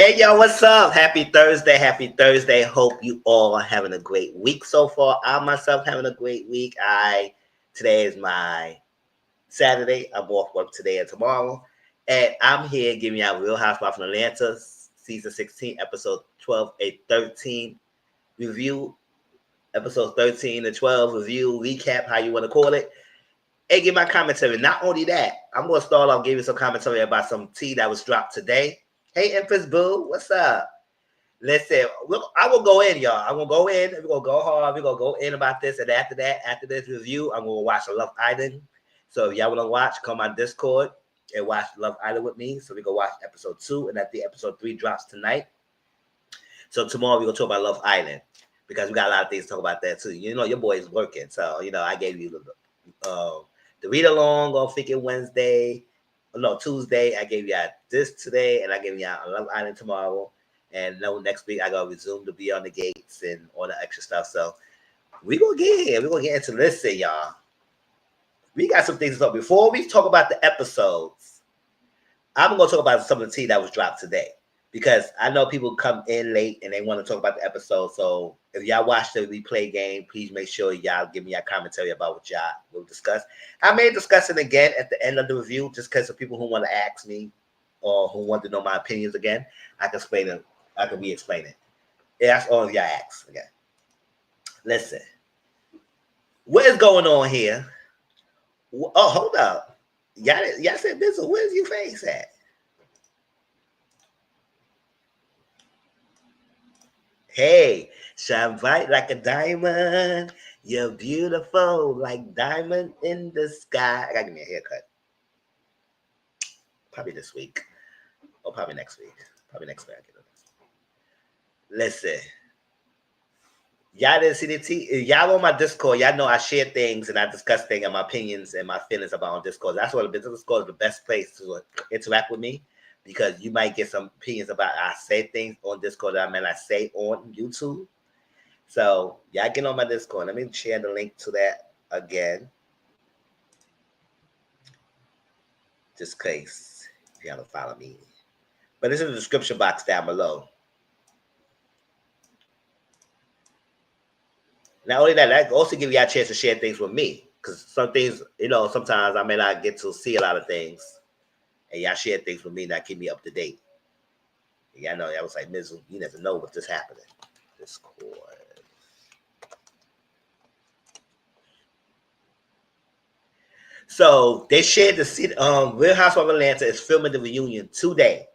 Hey y'all, what's up? Happy Thursday, happy Thursday. Hope you all are having a great week so far. I myself having a great week. Today is my Saturday. I'm off work today and tomorrow. And I'm here giving y'all Real Housewives from Atlanta, season 16, episode 12, a 13 review. Episode 13 and 12 review, recap, how you want to call it. And give my commentary. Not only that, I'm going to start off giving some commentary about some tea that was dropped today. Hey, Empress Boo, what's up? Listen, I will go in, y'all. I'm going to go in. We're going to go hard. We're going to go in about this. And after that, after this review, I'm going to watch Love Island. So if y'all want to watch, come on Discord and watch Love Island with me. So we're going to watch episode 2. And after episode 3 drops tonight. So tomorrow we're going to talk about Love Island. Because we got a lot of things to talk about that, too. You know, your boy is working. So, you know, I gave you the read along on freaking Wednesday. No, Tuesday. I gave you this today, and I gave you Love Island tomorrow. And next week I gotta resume to be on the gates and all the extra stuff. So we're gonna get here. We're gonna get into this, y'all. We got some things to talk. Before we talk about the episodes, I'm gonna talk about some of the tea that was dropped today. Because I know people come in late and they want to talk about the episode. So if y'all watch the replay game, please make sure y'all give me your commentary about what y'all will discuss. I may discuss it again at the end of the review, just because of people who want to ask me or who want to know my opinions again. I can explain it. I can re-explain it. That's all of y'all ask again. Listen, what is going on here? Oh, hold up. Y'all said, Bizzle, where's your face at? Hey, shine bright like a diamond. You're beautiful like diamond in the sky. I gotta give me a haircut. Probably this week. Or probably next week. Probably next week I get it. Listen. Y'all didn't see the tea. Y'all on my Discord. Y'all know I share things and I discuss things and my opinions and my feelings about on Discord. That's why the Discord is the best place to interact with me. Because you might get some opinions about I say things on Discord that I may not say on YouTube. So y'all get on my Discord. Let me share the link to that again. Just in case if y'all don't follow me. But it's in the description box down below. Not only that, I also give you a chance to share things with me. Because some things, you know, sometimes I may not get to see a lot of things. And y'all share things with me that keep me up to date. Y'all know, y'all was like, Mizzle, you never know what's just happening. Discord. So they shared the Real Housewives of Atlanta is filming the reunion today.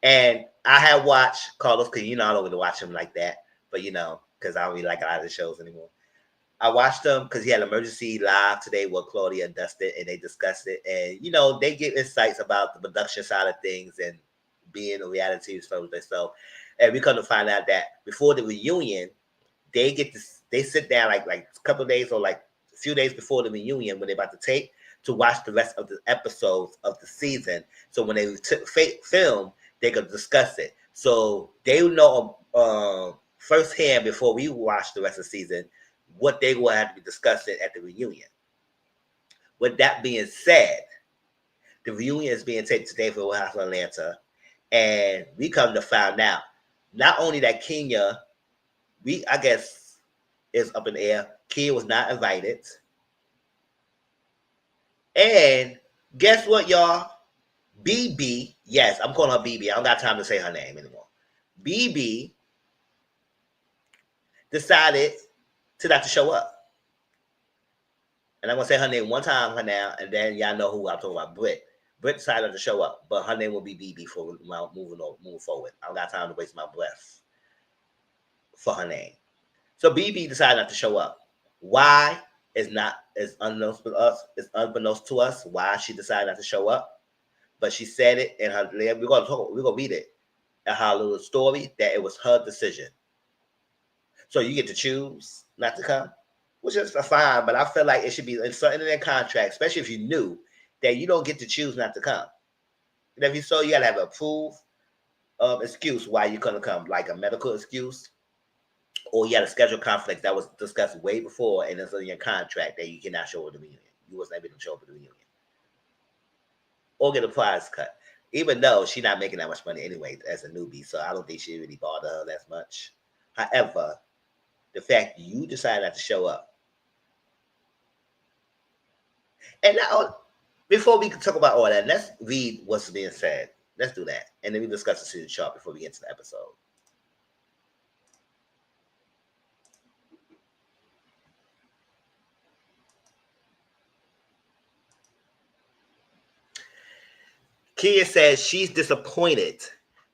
And I have watched Carlos, because you know I don't really watch him like that. But you know, because I don't really like a lot of the shows anymore. I watched them because he had Emergency Live today with Claudia and Dustin, and they discussed it. And, you know, they give insights about the production side of things and being a reality show themselves. And we come to find out that before the reunion, they sit down like a couple of days or like a few days before the reunion when they're about to tape to watch the rest of the episodes of the season. So when they film, they could discuss it. So they know firsthand before we watch the rest of the season what they will have to be discussing at the reunion. With that being said, the reunion is being taken today for Real Housewives of Atlanta, and we come to find out not only that Kenya, I guess, is up in the air. Kenya was not invited, and guess what, y'all? BB, yes, I'm calling her BB. I don't got time to say her name anymore. BB decided to not to show up. And I'm going to say her name one time for now, and then y'all know who I'm talking about, Britt. Britt decided to show up, but her name will be BB for moving forward. I don't got time to waste my breath for her name. So BB decided not to show up. Why is unbeknownst to us. It's unbeknownst to us why she decided not to show up. But she said it in her. We're gonna read it in her little story that it was her decision. So you get to choose not to come, which is fine, but I feel like it should be something in their contract, especially if you knew that you don't get to choose not to come. And if you so, you gotta have a proof of excuse why you couldn't come, like a medical excuse, or you had a schedule conflict that was discussed way before, and it's in your contract that you cannot show up at the reunion. You wasn't able to show up at the reunion, or get a prize cut. Even though she's not making that much money anyway as a newbie, so I don't think she really bother her that much. However, the fact you decided not to show up, and now before we can talk about all that, let's read what's being said. Let's do that, and then we discuss the season chart before we get to the episode. Kia says she's disappointed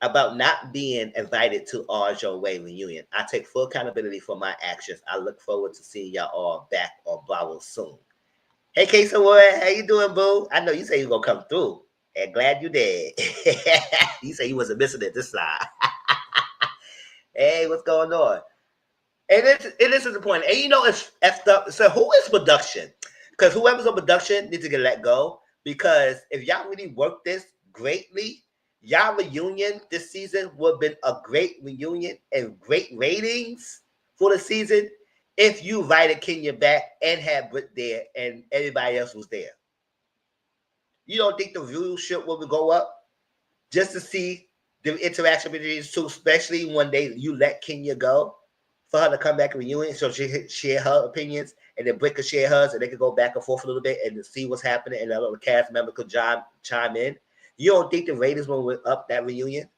about not being invited to RHOA reunion. I take full accountability for my actions. I look forward to seeing y'all all back on Bravo soon. Hey, Queso Boy, how you doing, boo? I know you say you're going to come through, and glad you did. You say you wasn't missing it this side. Hey, what's going on? And this is the point. And you know, it's effed up. So who is production? Because whoever's on production needs to get let go. Because if y'all really work this greatly, y'all reunion this season would have been a great reunion and great ratings for the season if you invited Kenya back and had Britt there and everybody else was there. You don't think the viewership will go up just to see the interaction between these two, especially when you let Kenya go, for her to come back and reunion so she could share her opinions and then Britt could share hers and they could go back and forth a little bit and see what's happening and another cast member could chime in. You don't think the ratings will up that reunion?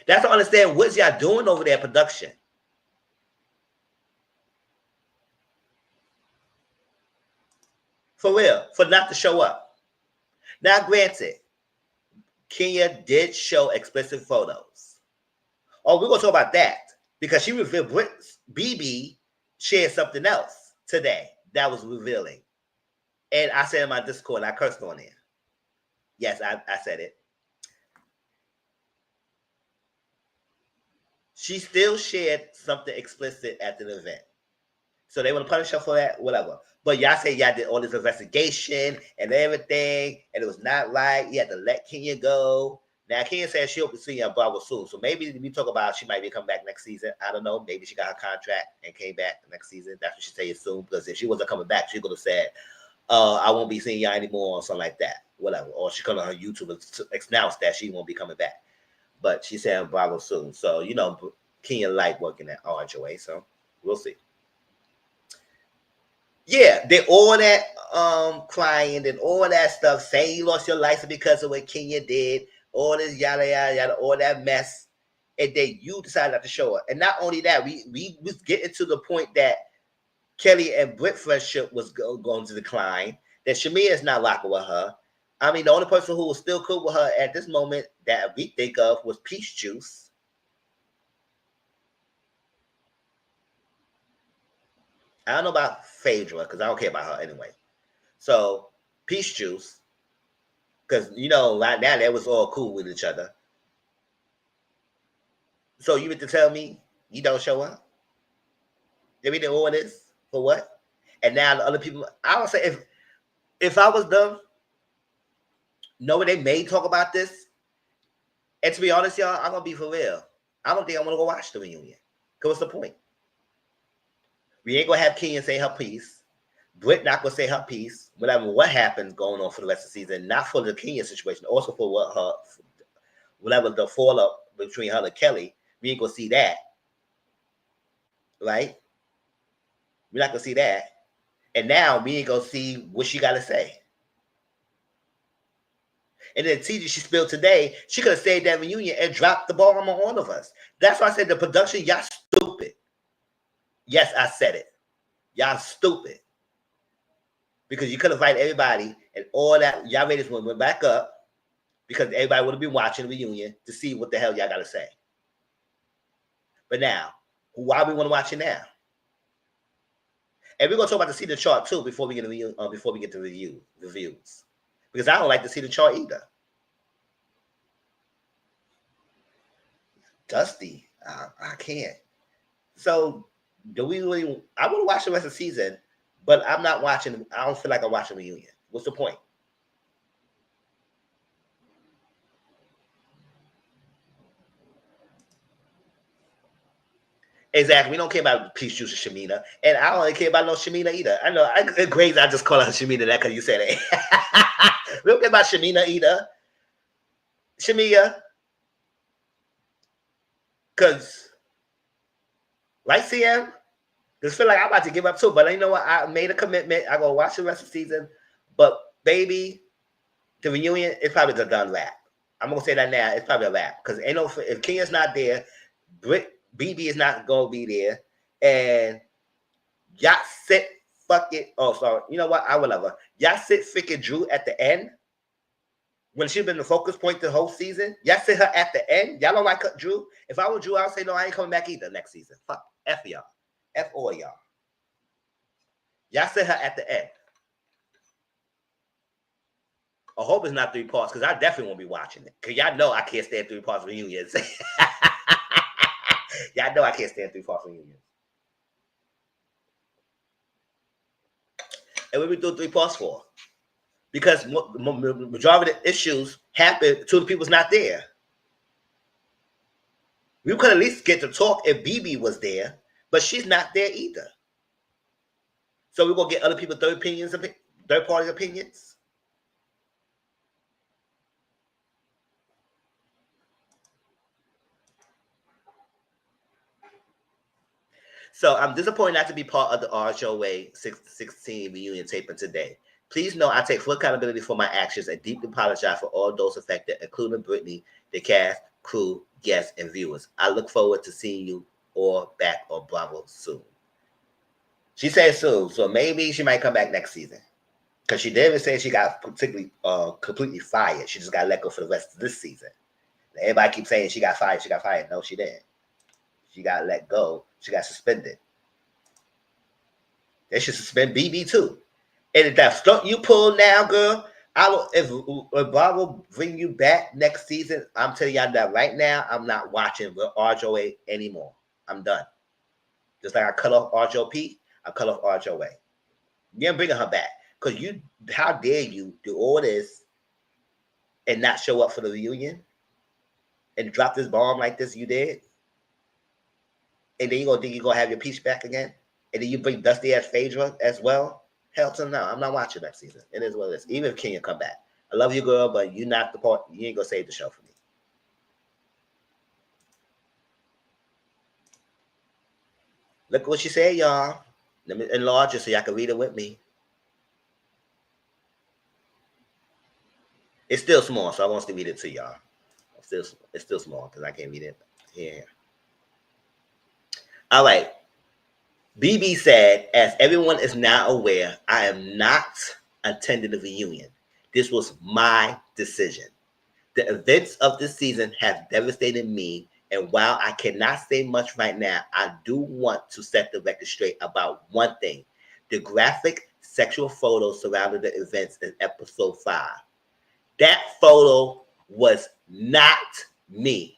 That's to understand what y'all doing over there production. For real, for not to show up. Now, granted, Kenya did show explicit photos. Oh, we're going to talk about that because she revealed BB shared something else today that was revealing. And I said in my Discord, I cursed on it. Yes, I said it. She still shared something explicit at the event. So they want to punish her for that, whatever. But y'all say y'all did all this investigation and everything, and it was not right. You had to let Kenya go. Now, Kenya said she'll be seeing you Bravo soon. So maybe we talk about she might be coming back next season. I don't know. Maybe she got her contract and came back next season. That's what she said soon. Because if she wasn't coming back, she could have said, I won't be seeing y'all anymore or something like that. Whatever. Or she could on her YouTube announce that she won't be coming back. But she said Bravo soon. So, you know, Kenya like working at RHOA. So we'll see. Yeah, they all that crying and all that stuff, saying you lost your license because of what Kenya did, all this yada yada yada, all that mess, and then you decided not to show up. And not only that, we was getting to the point that Kelly and Britt friendship was going to decline. That Shamia is not rocking with her. I mean, the only person who was still cool with her at this moment that we think of was Peach Juice. I don't know about Phaedra because I don't care about her anyway. So, Peach Juice, because, you know, right now they was all cool with each other. So, you meant to tell me you don't show up? Did we do all this for what? And now the other people, I would say if I was them, knowing they may talk about this, and to be honest, y'all, I'm going to be for real. I don't think I'm going to go watch the reunion. Because what's the point? We ain't gonna have Kenya say her piece. Britt not gonna say her piece. What happens going on for the rest of the season, not for the Kenya situation, also for whatever the fall up between her and Kelly. We ain't gonna see that, right? We're not gonna see that. And now we ain't gonna see what she gotta say. And then TJ, she spilled today. She could have saved that reunion and dropped the ball on all of us. That's why I said the production, y'all stupid. Yes, I said it. Y'all stupid. Because you could invite everybody and all that. Y'all ratings went back up because everybody would have been watching the reunion to see what the hell y'all got to say. But now, why we want to watch it now? And we're going to talk about the season chart too before we get to reviews. Because I don't like to see the chart either. Dusty. I can't. So, do we really? I want to watch the rest of the season, but I'm not watching. I don't feel like I'm watching reunion. What's the point? Exactly. We don't care about Peach Juice and Shamina, and I don't really care about no Shamina either. I know. Grace, I just call her Shamina that because you said it. We don't care about Shamina either. Shamia. Because, like CM, just feel like I'm about to give up too. But you know what? I made a commitment. I go watch the rest of the season. But baby, the reunion is probably the done wrap. I'm gonna say that now. It's probably a wrap because ain't no if Kenya's not there, BB is not gonna be there, and y'all sit fuck it. Oh, sorry. You know what? I will love her. Y'all sit freaking Drew at the end when she's been the focus point the whole season. Y'all sit her at the end. Y'all don't like Drew. If I were Drew, I would say no. I ain't coming back either next season. Fuck F y'all. F all y'all. Y'all sit her at the end. I hope it's not 3 parts because I definitely won't be watching it. Because y'all know I can't stand 3 parts reunions. Y'all know I can't stand 3 parts reunions. And what we do 3 parts for? Because majority of the issues happen to the people's not there. We could at least get to talk if BB was there, but she's not there either. So we're gonna get other people third party opinions. So I'm disappointed not to be part of the RHOA 16 reunion taping today. Please know I take full accountability for my actions and deeply apologize for all those affected, including Brittany, the cast, crew, guests, and viewers. I look forward to seeing you all back on Bravo soon. She said soon, so maybe she might come back next season. Because she didn't say she got completely fired. She just got let go for the rest of this season. Everybody keeps saying she got fired, she got fired. No, she didn't. She got let go. She got suspended. They should suspend BB too. And if that stunt you pull now, girl, if Bob will bring you back next season, I'm telling y'all that right now, I'm not watching with RHOA anymore. I'm done. Just like I cut off RHOP, I cut off RHOA. You're bringing her back. Because how dare you do all this and not show up for the reunion and drop this bomb like this you did? And then you're going to think you're going to have your peace back again? And then you bring Dusty as Phaedra as well? Hell to no. I'm not watching next season. It is what it is. Even if Kenya come back. I love you, girl, but you're not the part. You ain't going to save the show for me. Look what she said, y'all. Let me enlarge it so y'all can read it with me. It's still small, so I want to read it to y'all. It's still small because I can't read it here. All right. BB said, as everyone is now aware, I am not attending the reunion. This was my decision. The events of this season have devastated me, and while I cannot say much right now, I do want to set the record straight about one thing. The graphic sexual photos surrounding the events in episode 5. That photo was not me.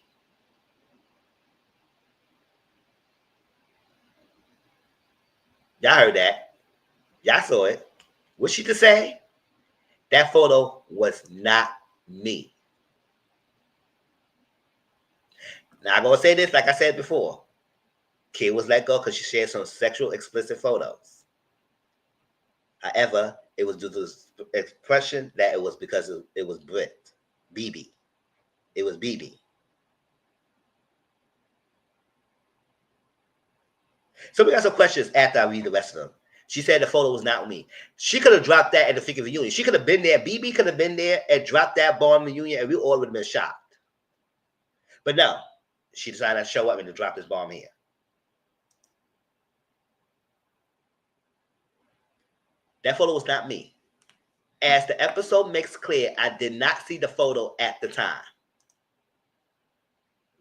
Y'all heard that. Y'all saw it. What's she to say? That photo was not me. Now, I'm going to say this like I said before. Kid was let go because she shared some sexual explicit photos. However, it was due to the expression that it was because it was BB. It was BB. So we got some questions after I read the rest of them. She said the photo was not me. She could have dropped that at the freaking reunion. She could have been there. BB could have been there and dropped that bomb reunion, and we all would have been shocked. But no, she decided to show up and to drop this bomb here. That photo was not me. As the episode makes clear, I did not see the photo at the time.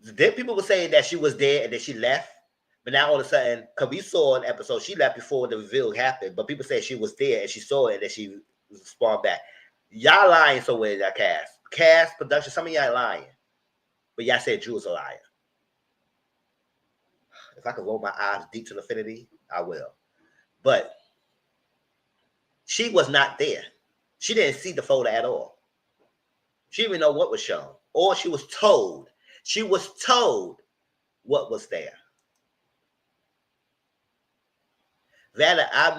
Then people were saying that she was there and that she left. But now all of a sudden, because we saw an episode, she left before the reveal happened. But people say she was there and she saw it and that she spawned back. Y'all lying somewhere in that cast. Cast, production, some of y'all lying. But y'all said Drew was a liar. If I could roll my eyes deep to infinity, I will. But she was not there. She didn't see the photo at all. She didn't even know what was shown. Or she was told. She was told what was there. Rather, I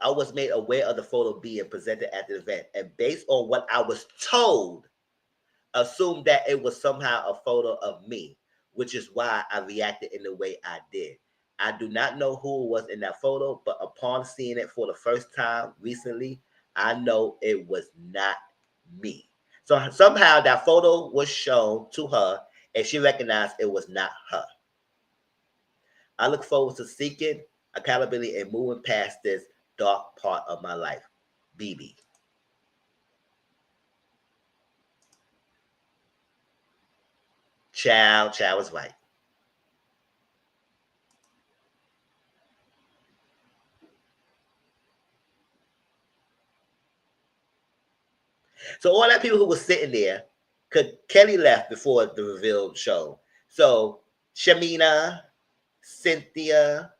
was made aware of the photo being presented at the event, and based on what I was told, assumed that it was somehow a photo of me, which is why I reacted in the way I did. I do not know who was in that photo, but upon seeing it for the first time recently, I know it was not me. So somehow that photo was shown to her, and she recognized it was not her. I look forward to seeking accountability and moving past this dark part of my life. BB. Child was right. So all that people who were sitting there, could Kelly left before the reveal show. So Shamina, Cynthia,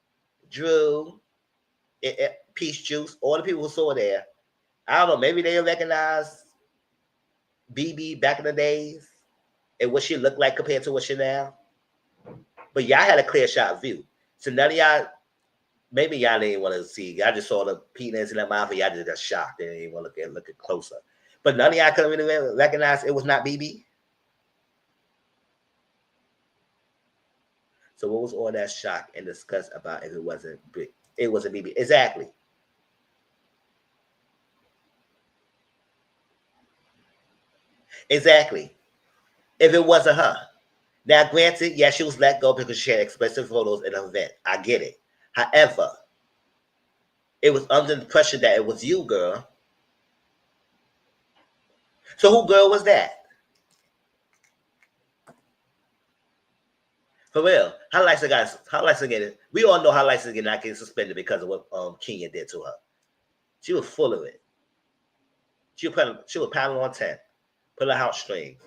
Drew, Peach Juice, all the people who saw there. I don't know, maybe they recognize BB back in the days and what she looked like compared to what she now. But y'all had a clear shot view. So none of y'all, maybe y'all didn't want to see. Y'all just saw the peanuts in that mouth and y'all just got shocked and didn't want to look at closer. But none of y'all could really recognize it was not BB. So what was all that shock and disgust about if it wasn't BB? Exactly. Exactly. If it wasn't her. Now, granted, yeah, she was let go because she had expressive photos in an event. I get it. However, it was under the pressure that it was you, girl. So who girl was that? For real. How Liza get it? We all know how Liza get not getting suspended because of what Kenya did to her. She was full of it. She was paddling on 10, put her heartstrings.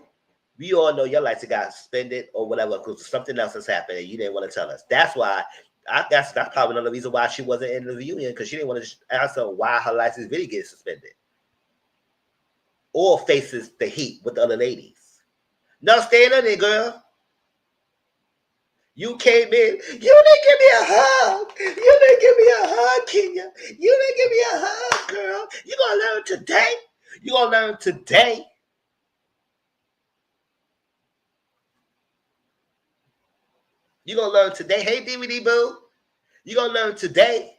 We all know your license got suspended or whatever because something else has happened and you didn't want to tell us. That's why I guess that's probably another reason why she wasn't in the reunion because she didn't want to answer why her license really gets suspended or faces the heat with the other ladies. No, stay in there, girl. You came in. You didn't give me a hug. You didn't give me a hug, Kenya. You didn't give me a hug, girl. You gonna learn today. You gonna learn today. You gonna learn today. Hey, DVD boo. You gonna learn today.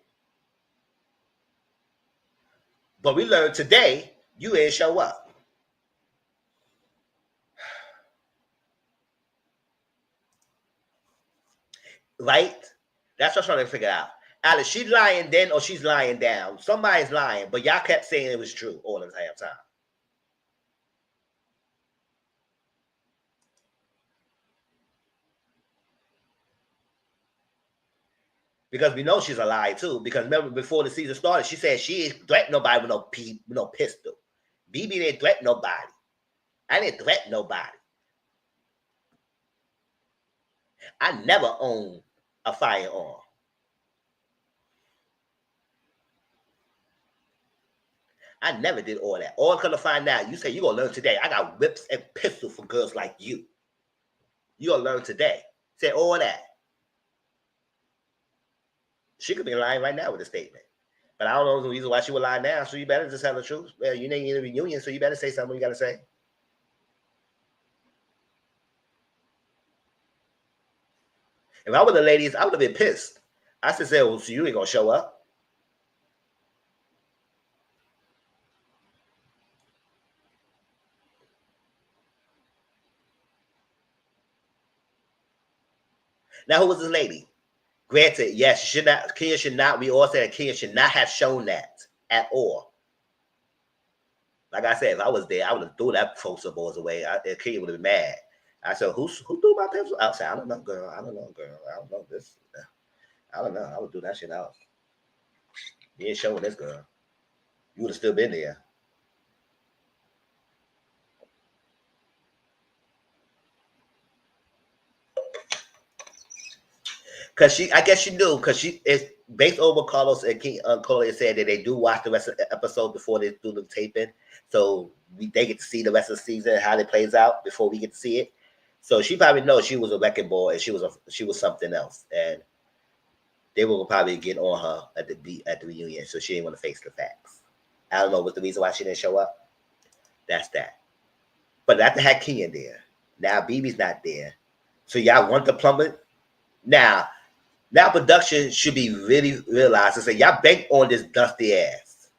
But we learned today you ain't show up. Right? That's what I'm trying to figure out. Alice, she's lying then or she's lying down. Somebody's lying, but y'all kept saying it was true all the entire time. Because we know she's a lie too. Because remember, before the season started, she said she ain't threatened nobody with no pistol. BB didn't threaten nobody. I didn't threaten nobody. I never owned a firearm. I never did all that. All gonna find out. You say you gonna learn today. I got whips and pistols for girls like you. You gonna learn today. Say all that. She could be lying right now with a statement. But I don't know the reason why she would lie now. So you better just tell the truth. Well, you ain't in a reunion, so you better say something you gotta say. If I were the ladies, I would have been pissed. I should say, well, so you ain't gonna show up. Now, who was this lady? Granted, yes, she should not. Kia should not. We all said Kia should not have shown that at all. Like I said, if I was there, I would have threw that poster boys away. Kia would have been mad. I said, who threw my pencil? I said, I don't know, girl. I don't know, girl. I don't know this. I don't know. I would do that shit out. You ain't showing this girl. You would have still been there. Cause I guess she knew, cause she is based on what Carlos and King Coley said that they do watch the rest of the episode before they do the taping, so they get to see the rest of the season how it plays out before we get to see it. So she probably knows she was a wrecking ball and she was something else. And they will probably get on her at the reunion, so she didn't want to face the facts. I don't know what's the reason why she didn't show up. That's that. But after had Kenyon there, now BB's not there, so y'all want the plummet now. Now production should be really realized and say y'all banked on this dusty ass.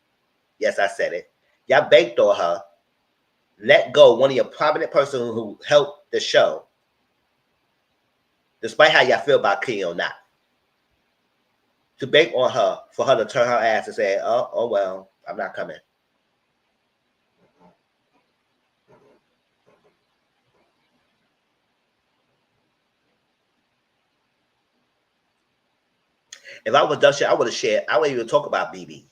Yes, I said it. Y'all banked on her. Let go one of your prominent person who helped the show, despite how y'all feel about Kenyon or not. To bank on her for her to turn her ass and say, oh well, I'm not coming. If I was production, I would have shared. I wouldn't even talk about BB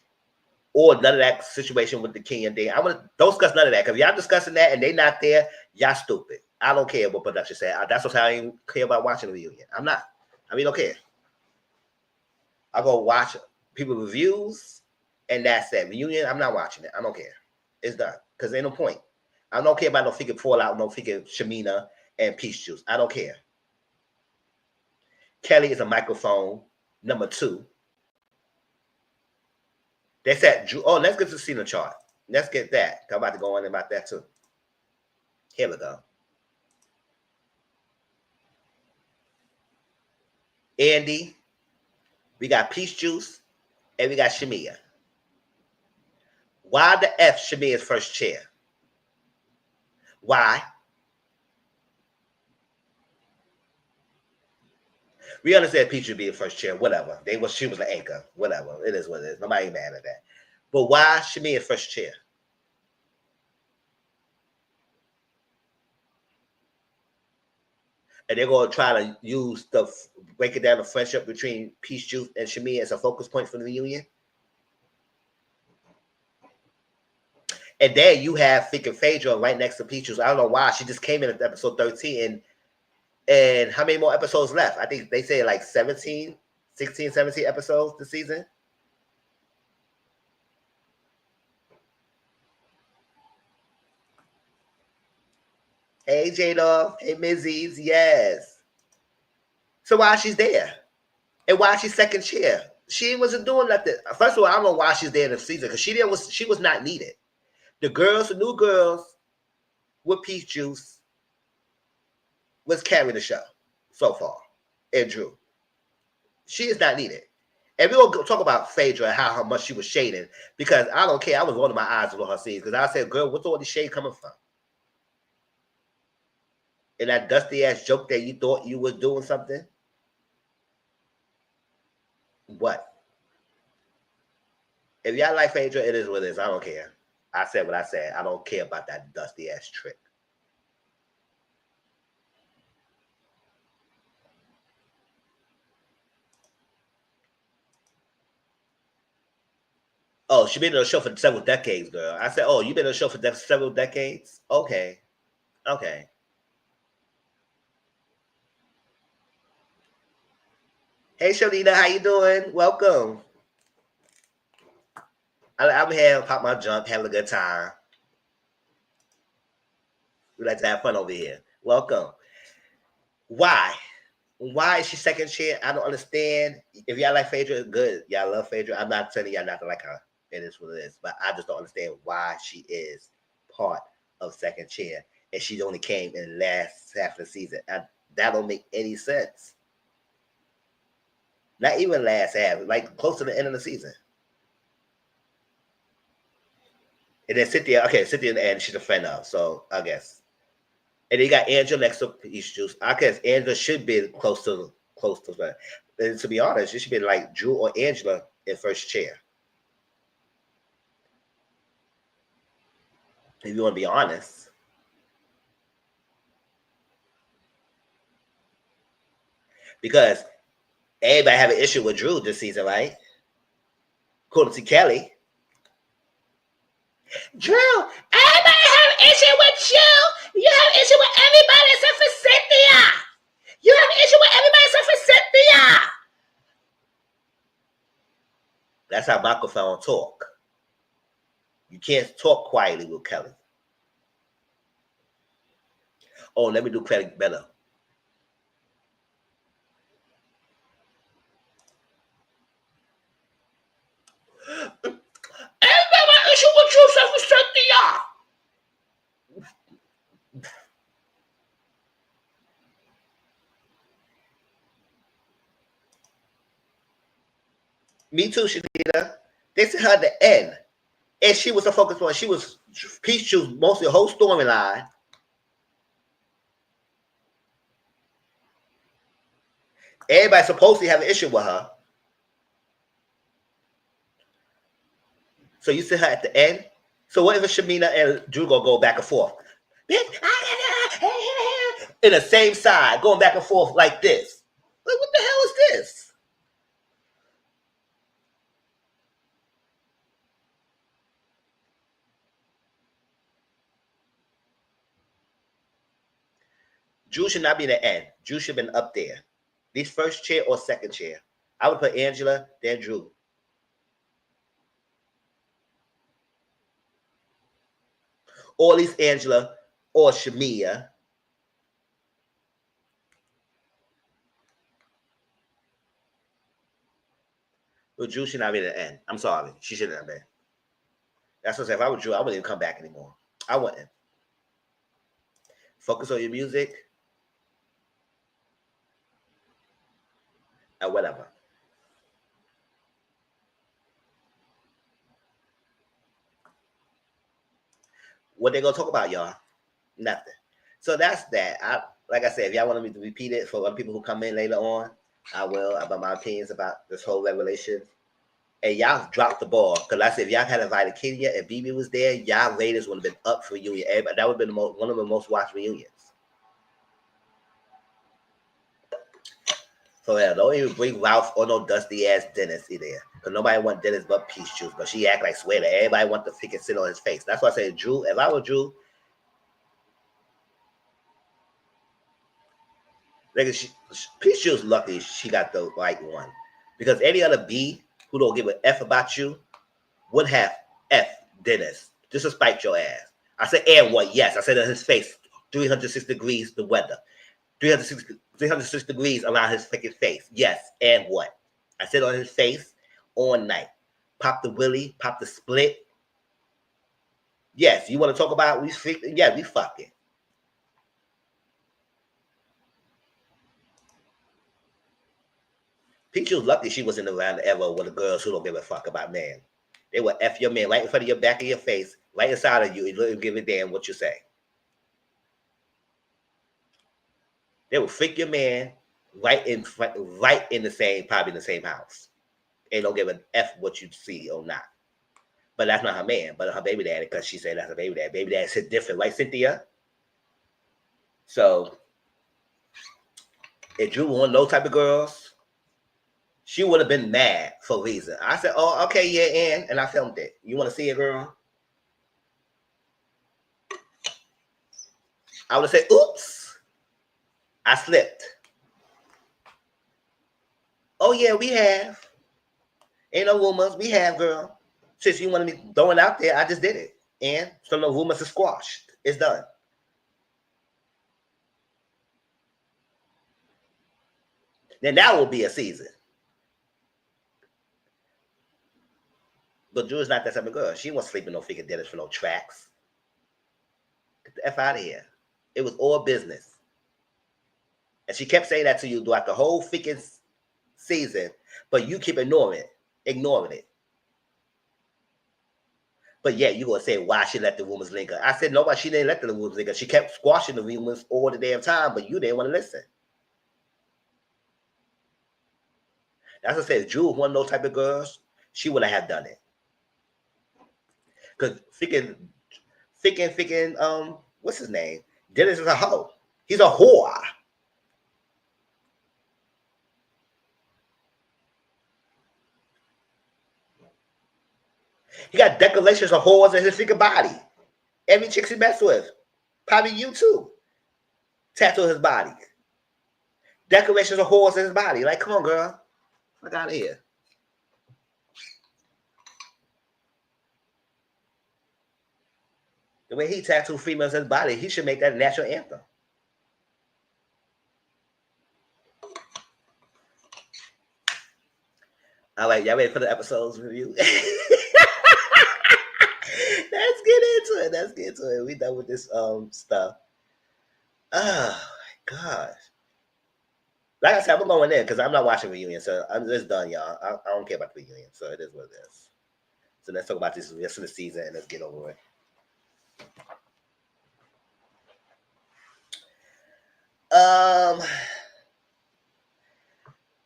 or none of that situation with the Kenyon thing. I would don't discuss none of that because y'all discussing that and they not there. Y'all stupid. I don't care what production said. That's what I ain't care about watching the reunion. I'm not. I mean, don't care. I go watch people reviews and that's that reunion. I'm not watching it. I don't care. It's done because ain't no point. I don't care about no freaking fallout, no freaking Shamina and Peach Juice. I don't care. Kelly is a microphone. Number 2. They said, oh, let's get to the Cena chart. Let's get that. I'm about to go on about that too. Here we go. Andy, we got Peach Juice, and we got Shamia. Why the F Shamia's first chair? Why? We understand Peach would be the first chair, whatever. She was the anchor, whatever. It is what it is. Nobody ain't mad at that. But why Shamia's first chair? And they're going to try to use breaking down the friendship between Peach Juice and Shamia as a focus point for the reunion. And then you have freaking Phaedra right next to Peach Juice. I don't know why. She just came in at episode 13. And how many more episodes left? I think they say like 16, 17 episodes this season. Hey, Jada. Hey, Mizzies. Yes. So why she's there? And why she's second chair? She wasn't doing nothing. First of all, I don't know why she's there in the season because she was not needed. The new girls with Peach Juice was carrying the show so far. And Drew. She is not needed. And we'll talk about Phaedra and how much she was shading because I don't care. I was rolling my eyes on her scenes because I said, girl, what's all this shade coming from? And that dusty ass joke that you thought you was doing something? What? If y'all like Phaedra, it is what it is. I don't care. I said what I said. I don't care about that dusty ass trick. Oh, she been on the show for several decades, girl. I said, oh, you been on the show for several decades? Okay. Okay. Hey, Shalina, how you doing? Welcome. I'm here, pop my jump, having a good time. We like to have fun over here. Welcome. Why? Why is she second chair? I don't understand. If y'all like Phaedra, good. Y'all love Phaedra. I'm not telling y'all not to like her. It is what it is. But I just don't understand why she is part of second chair. And she only came in the last half of the season. That don't make any sense. Not even last half, like close to the end of the season. And then Cynthia in the end, she's a friend of, so I guess. And then you got Angela next to Peach Juice. I guess Angela should be close to that. And to be honest, it should be like Drew or Angela in first chair. If you want to be honest. Because everybody have an issue with Drew this season, right? According to Kelly. Drew, everybody have an issue with you. You have an issue with everybody except for Cynthia. You have an issue with everybody except for Cynthia. That's how microphone talk. You can't talk quietly with Kelly. Oh, let me do Kelly better. Everybody got issue with you, self-respect, y'all. Me too, Shanita. They sent her at the end. And she was a focus point. She was Peach Juice, mostly the whole storyline. Everybody's supposed to have an issue with her. So you sent her at the end. So what if Shamina and Drew gonna go back and forth? In the same side, going back and forth like this. Like, what the hell is this? Drew should not be the end. Drew should have been up there. These first chair or second chair. I would put Angela, then Drew. Or at least Angela or Shamia. But Drew should not be the end. I'm sorry. She shouldn't have been. That's what I said. If I were Drew, I wouldn't even come back anymore. I wouldn't. Focus on your music. And whatever. What they gonna talk about, y'all? Nothing. So that's that. Like I said, if y'all want me to repeat it for other people who come in later on, I will, about my opinions about this whole revelation. And y'all dropped the ball. Because I said, if y'all had invited Kenya and BB was there, y'all ratings would have been up for reunion. Everybody, that would have been one of the most watched reunions. So yeah, don't even bring Ralph or no dusty ass Dennis in there. Because nobody want Dennis but Peach Juice. But she act like Sweater. Everybody want to freaking sit on his face. That's why I said, Drew, if I were Drew, like Peach Juice lucky she got the right one. Because any other B who don't give a F about you would have F Dennis. Disrespect your ass. I said, and what? Yes. I said in his face, 306 degrees the weather. 306 degrees around his freaking face. Yes. And what? I said on his face all night. Pop the willy, pop the split. Yes. You want to talk about we freaking? Yeah, we fucking. Peach was lucky she wasn't around the era with the girls who don't give a fuck about man. They will F your man right in front of your back of your face, right inside of you, and don't give a damn what you say. They will freak your man right in the same, probably in the same house. And don't give a F what you see or not. But that's not her man, but her baby daddy, because she said that's her baby daddy. Baby daddy said different, right, Cynthia? So if Drew wanted those type of girls, she would have been mad for a reason. I said, oh, okay, yeah, and I filmed it. You want to see it, girl? I would have said, oops, I slipped. Oh, yeah, we have. Ain't no rumors. We have, girl. Since you wanted me throwing it out there, I just did it. And so no rumors are squashed. It's done. Then that will be a season. But Drew's not that type of girl. She wasn't sleeping no freaking dinners for no tracks. Get the F out of here. It was all business. And she kept saying that to you throughout the whole freaking season, but you keep ignoring it. But yeah, you gonna say why she let the rumors linger. I said nobody, she didn't let the rumors linger. She kept squashing the rumors all the damn time, but you didn't want to listen. That's what I said. If Drew was one of those type of girls, she would have done it. Because freaking, what's his name? Dennis is a hoe. He's a whore. He got decorations of whores in his freaking body. Every chick he messed with. Probably you too. Tattoo his body. Decorations of whores in his body. Like, come on, girl. Fuck out of here. The way he tattooed females in his body, he should make that a national anthem. All right, y'all ready for the episode's review? Let's get into it. Let's get into it. We done with this stuff. Oh my gosh. Like I said, I'm going in because I'm not watching reunion, so I'm just done, y'all. I don't care about the reunion, so it is what it is. So let's talk about this rest of the season and let's get over it.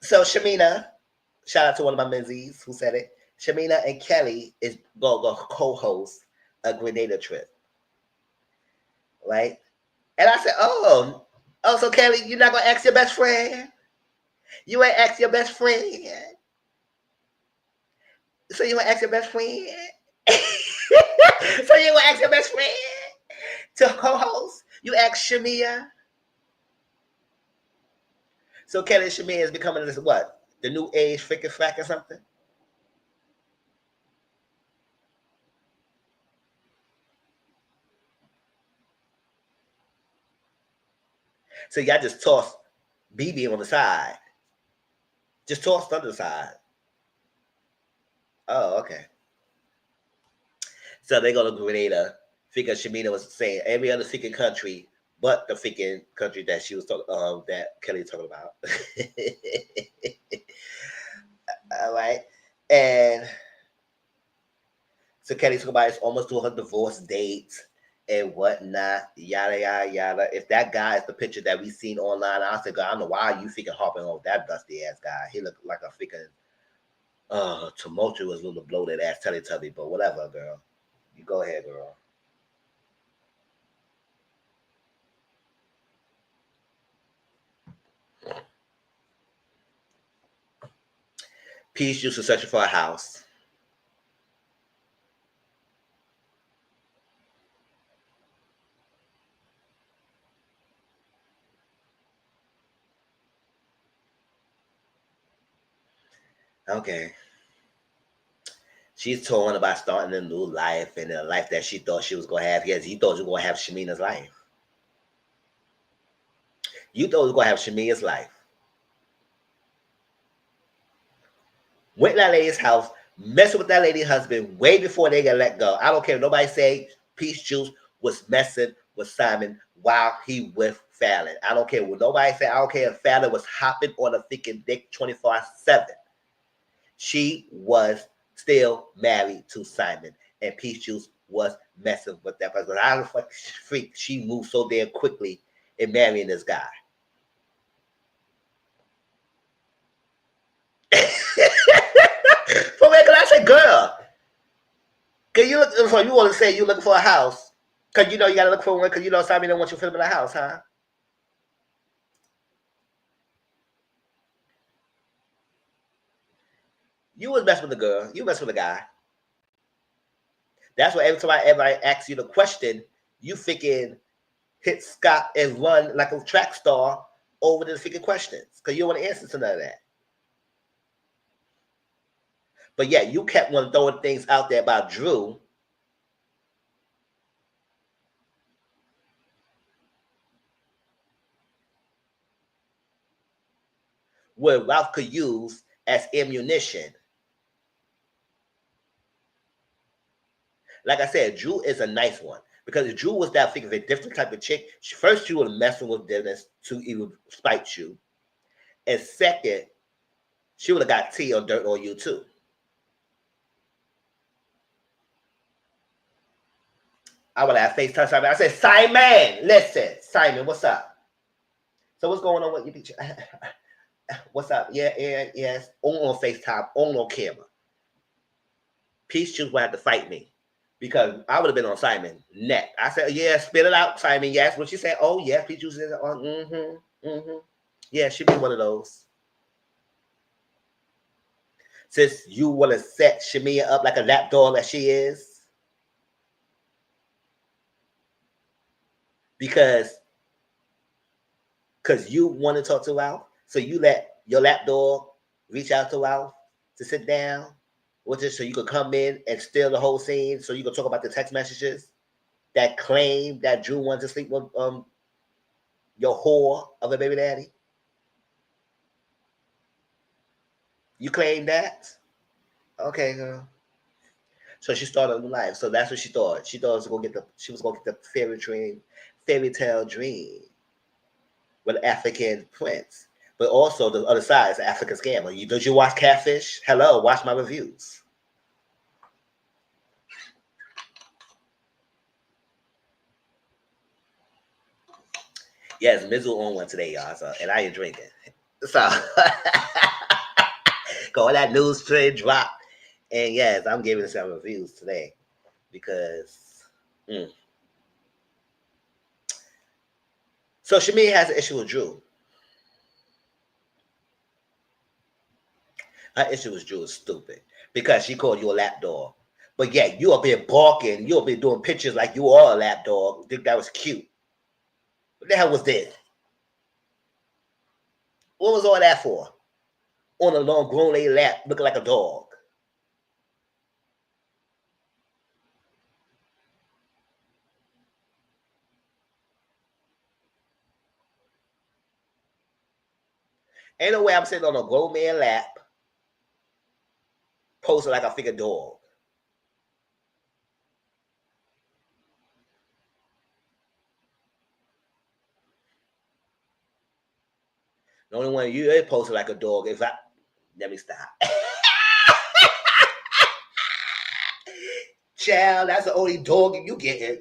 So Shamina, shout out to one of my menzies who said it. Shamina and Kelly is going to co-host a Grenada trip, right? And I said, oh, so Kelly, you're not gonna ask your best friend? You ain't ask your best friend. So you want to ask your best friend? So you want to ask your best friend to co-host? You ask Shamia. So Kelly and Shamia is becoming this what? The new age freaking frack or something? So y'all just toss BB on the side. Just tossed on the side. Oh, okay. So they go to Grenada. Figure Shamina was saying every other freaking country but the freaking country that she was talking that Kelly talking about. All right. And so Kelly talking about it's almost to her divorce date and whatnot, yada yada yada. If that guy is the picture that we seen online, I said, God, I don't know why you freaking hopping on that dusty ass guy. He looked like a freaking tumultuous little bloated ass Teletubby, but whatever, girl. You go ahead, girl. Peace Juice is searching for a house. Okay. She's torn about starting a new life and a life that she thought she was gonna have. Yes, you thought you were gonna have Shamina's life. You thought you were gonna have Shamina's life. Went to that lady's house, messing with that lady's husband way before they got let go. I don't care. Nobody say Peach Juice was messing with Simon while he with Fallon. I don't care what nobody say. I don't care if Fallon was hopping on a freaking dick 24/7. She was still married to Simon, and Peach Juice was messing with that person. I was like, freak, she moved so damn quickly in marrying this guy. For me, because I said, girl, can you look for you want to say you looking for a house? Because you know you got to look for one because you know Simon don't want you filming a house, huh? You was messing with the girl. You messing with the guy. That's why every time everybody asks you the question, you freaking hit Scott and run like a track star over the freaking questions because you don't want to answer to none of that. But yeah, you kept on throwing things out there about Drew. Where Ralph could use as ammunition. Like I said, Drew is a nice one because Drew was that thing of a different type of chick. First, she was messing with Dennis to even spite you, and second, she would have got tea on dirt on you too. I would have FaceTime Simon. I said, Simon, listen, Simon, what's up? So what's going on with your picture? What's up? Yeah, yes. On FaceTime, on camera. Peace Juice would have to fight me because I would have been on Simon neck. I said, yeah, spit it out, Simon. Yes. When she said, oh, yeah, Peace Juice is on. Mm-hmm. Yeah, she'd be one of those. Since you want to set Shamia up like a lap doll that she is. Because you want to talk to Ralph. So you let your lap dog reach out to Ralph to sit down with it so you could come in and steal the whole scene so you could talk about the text messages that claim that Drew wanted to sleep with your whore of a baby daddy. You claim that? Okay, girl. So she started a new life. So that's what she thought. She thought she was gonna get the fairy tale dream with an African prince. But also the other side is an African scammer. Don't you watch Catfish? Hello, watch my reviews. Yes, Mizzle on one today, y'all. So, and I ain't drinking. So go on that news trade drop. And yes, I'm giving some reviews today because so Shami has an issue with Drew. Her issue with Drew is stupid because she called you a lap dog. But yeah, you up here barking, you up here doing pictures like you are a lap dog. Think that was cute. What the hell was this? What was all that for? On a long grown lady lap looking like a dog. Ain't no way I'm sitting on a grown man lap posing like a figure dog. The only one you ain't posting like a dog is I. Let me stop. Child, that's the only dog you getting.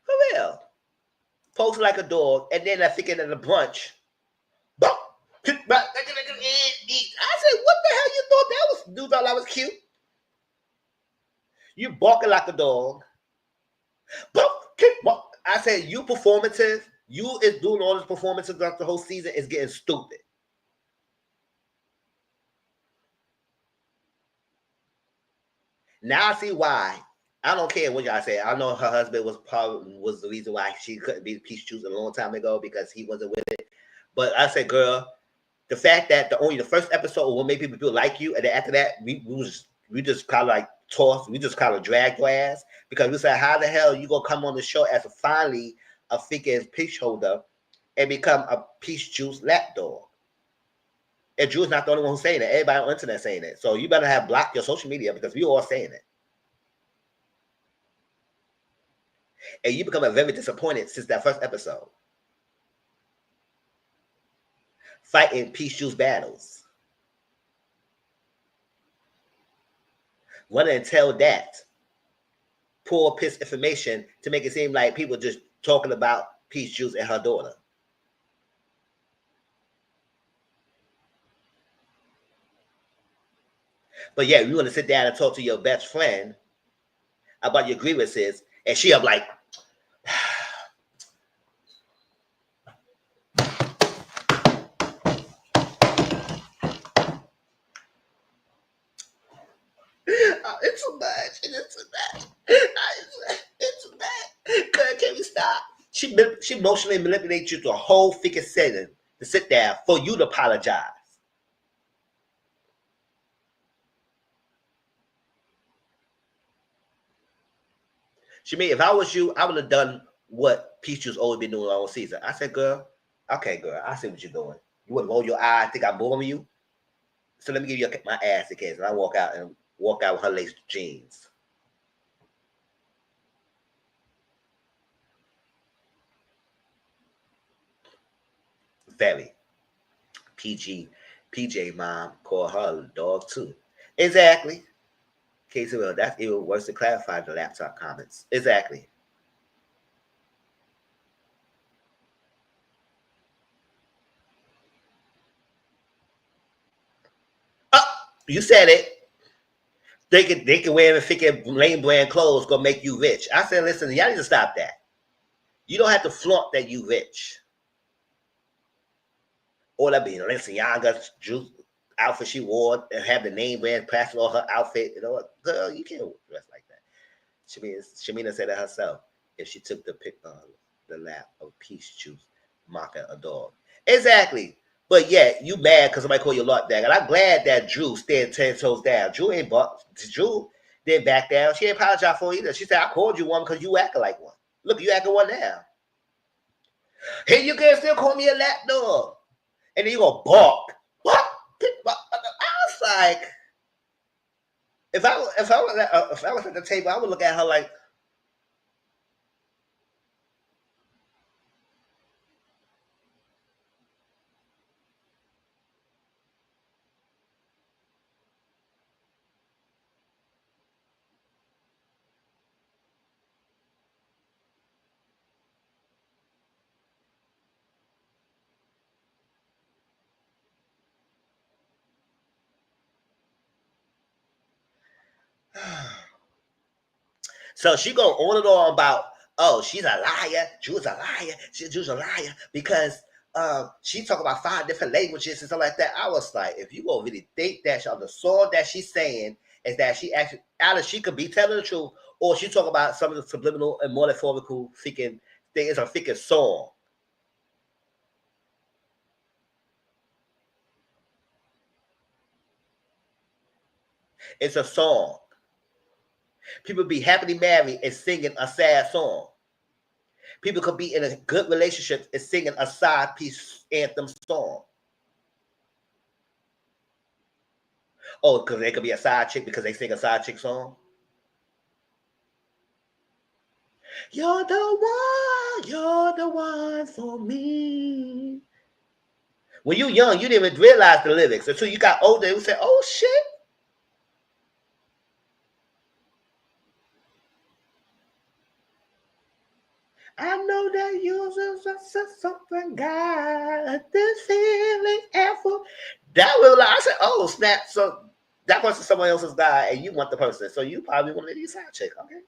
For real. Posting like a dog, and then I thinking at the brunch. I said, what the hell you thought that was? You thought that was cute? You barking like a dog. I said, you performative. You is doing all this performances throughout the whole season is getting stupid. Now I see why. I don't care what y'all say. I know her husband was the reason why she couldn't be the peace juice a long time ago because he wasn't with it. But I said, girl, the fact that the first episode will make people like you, and then after that, we just kind of like tossed, we just kind of dragged your ass because we said, how the hell you gonna come on the show as finally a freaking peach holder and become a peach juice lap dog? And Drew's not the only one who's saying it. Everybody on the internet saying it. So you better have blocked your social media because we all saying it. And you become very disappointed since that first episode. Fighting peach juice battles. Run and tell that poor piss information to make it seem like people just talking about peach juice and her daughter. But yeah, you want to sit down and talk to your best friend about your grievances, and she up like, it's too much. It's too much. It's too much. Girl, can we stop? She emotionally manipulates you to a whole freaking setting to sit there for you to apologize. She mean, if I was you, I would have done what Peachu's always been doing all season. I said, girl, okay, girl, I see what you're doing. You want to roll your eye, think I'm boring you? So let me give you my ass in case. And I walk out with her lace jeans. Very. PJ mom called her dog too. Exactly. Casey Will, that's even worse to clarify the laptop comments. Exactly. Oh, you said it. They can wear freaking lame brand clothes gonna make you rich. I said, listen, y'all need to stop that. You don't have to flaunt that you rich. All that be Balenciaga's juice outfit she wore and have the name brand plastered on her outfit. You know what, girl, you can't dress like that. Shamina said it herself. If she took the lap of peach juice, mocking a dog. Exactly. But yeah, you mad because somebody called you a lot bag. And I'm glad that Drew stayed 10 toes down. Drew didn't back down. She didn't apologize for it either. She said, I called you one because you acting like one. Look, you acting one now. Hey, you can still call me a lap dog. And then you go bark. What? I was like, if I was at the table, I would look at her like, so she go on and on about, oh, she's a liar. Drew's a liar. Drew's a liar because she talk about 5 different languages and stuff like that. I was like, if you gonna really think that on the song that she's saying is that she actually either she could be telling the truth or she talk about some of the subliminal and metaphorical freaking thing. It's a freaking song. It's a song. People be happily married and singing a sad song. People could be in a good relationship and singing a side piece anthem song. Oh, because they could be a side chick because they sing a side chick song. You're the one for me. When you young, you didn't even realize the lyrics until you got older. You said, "Oh shit." I know that you're something got this feeling ever. That was like, I said, "Oh snap!" So that person's someone else's guy, and you want the person, so you probably want to be a side chick, okay?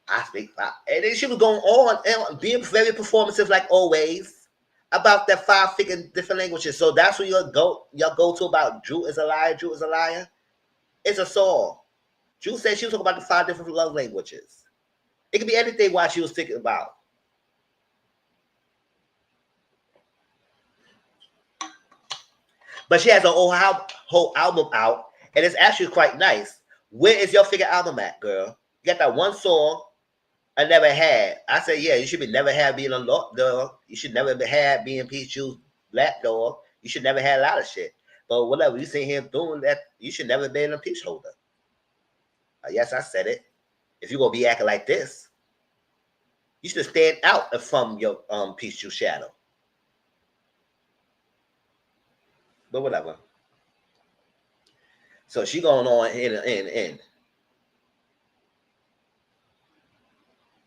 I speak, and then she was going on and being very performative, like always, about that 5 freaking different languages. So that's what y'all go to about Drew is a liar. Drew is a liar. It's a song. Drew said she was talking about the 5 different love languages. It could be anything while she was thinking about. But she has a whole album out, and it's actually quite nice. Where is your figure album at, girl? You got that one song I never had. I said, yeah, you should be never have being a dog. You should never have being Peach Juice black dog. You should never have a lot of shit. But whatever, you see him doing that, you should never be in a peach holder. Yes, I said it. If you're gonna be acting like this, you should stand out from your peach juice shadow. But whatever. So she going on in.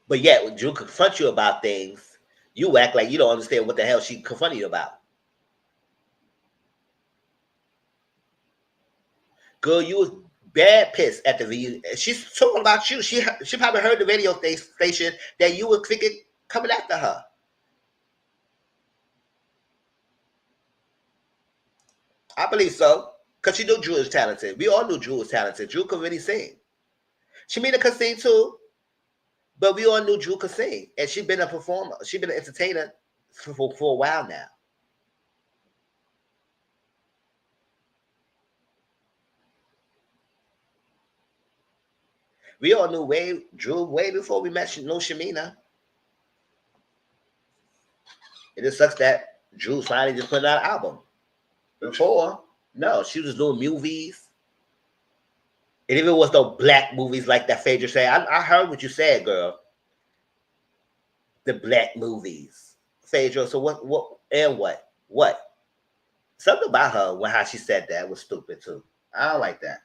But yet, when Drew confronts you about things, you act like you don't understand what the hell she confronted you about. Girl, you was bad pissed at the reunion. She's talking about you. She probably heard the radio station that you were freaking coming after her. I believe so. Because she knew Drew was talented. We all knew Drew was talented. Drew could really sing. Shamina could sing too. But we all knew Drew could sing. And she's been a performer. She's been an entertainer for a while now. We all knew Drew way before we met no Shamina. It just sucks that Drew's finally just putting out an album. Before, no, she was doing movies. And if it was no black movies like that Phaedra said, I heard what you said, girl. The black movies. Phaedra, so what, and what? What? Something about her, when how she said that was stupid too. I don't like that.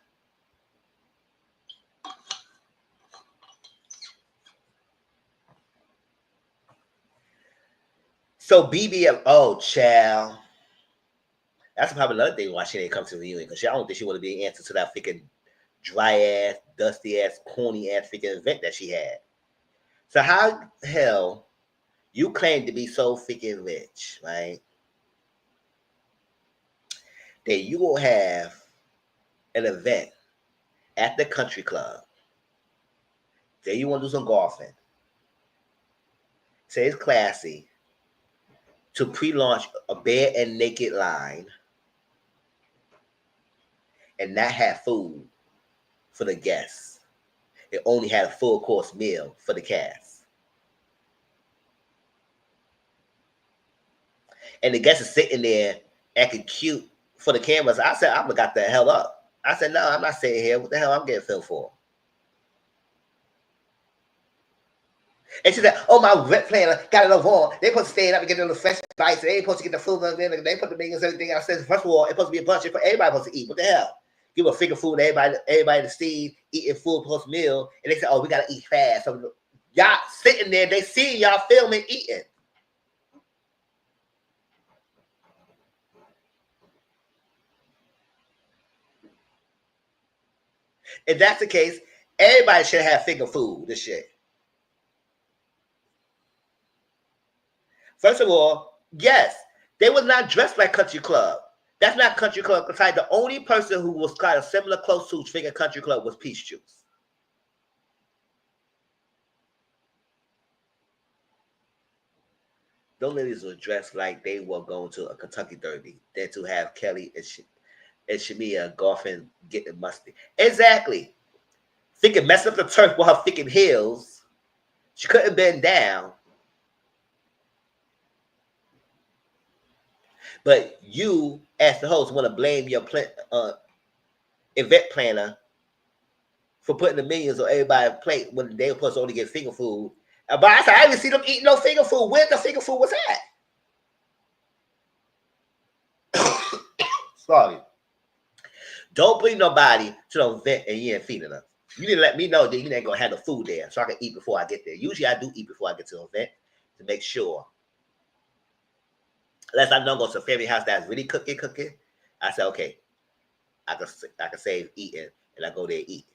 So BBF, oh, child. That's probably another thing why she didn't come to the reunion, because I don't think she would have been answer to that freaking dry ass, dusty ass, corny ass freaking event that she had. So how the hell you claim to be so freaking rich, right? That you will have an event at the country club. Say you want to do some golfing. Say it's classy to pre-launch a bare and naked line and not have food for the guests. It only had a full course meal for the cast. And the guest is sitting there acting cute for the cameras. I said, I'm gonna got the hell up. I said, no, I'm not sitting here. What the hell I'm getting filmed for? And she said, oh, my rep planner got it over on. They supposed to stay up and get the fresh bites. They ain't supposed to get the food. They put the meals and everything. I said, first of all, it's supposed to be a bunch. Everybody supposed to eat. What the hell? Give a finger food to everybody to see, eating full post meal. And they said, oh, we got to eat fast. So y'all sitting there, they see y'all filming, eating. If that's the case, everybody should have finger food, this shit. First of all, yes, they was not dressed like Country Club. That's not Country Club. Besides, the only person who was kind of similar close to Finger Country Club was Peach Juice. Those ladies were dressed like they were going to a Kentucky Derby. Then to have Kelly and Shamia golfing, getting musty. Exactly. Thinking mess up the turf with her freaking heels. She couldn't bend down. But you, as the host, want to blame your event planner for putting the millions on everybody's plate when they were supposed to only get finger food. But I said, I didn't see them eating no finger food. Where the finger food was at? Sorry. Don't bring nobody to the event and you ain't feeding them. You didn't let me know that you ain't going to have the food there so I can eat before I get there. Usually I do eat before I get to the event to make sure. Unless I know go to a family house that's really cooking. I said, okay, I can save eating and I go there and eat.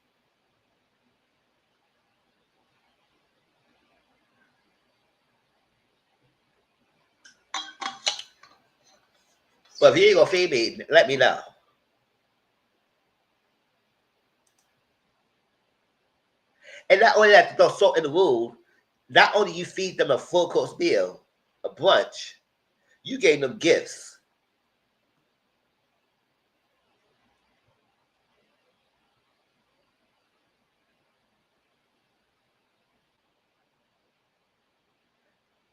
But if you ain't gonna feed me, let me know. And not only that, to throw salt in the wound, not only you feed them a full course meal, a brunch, you gave them gifts.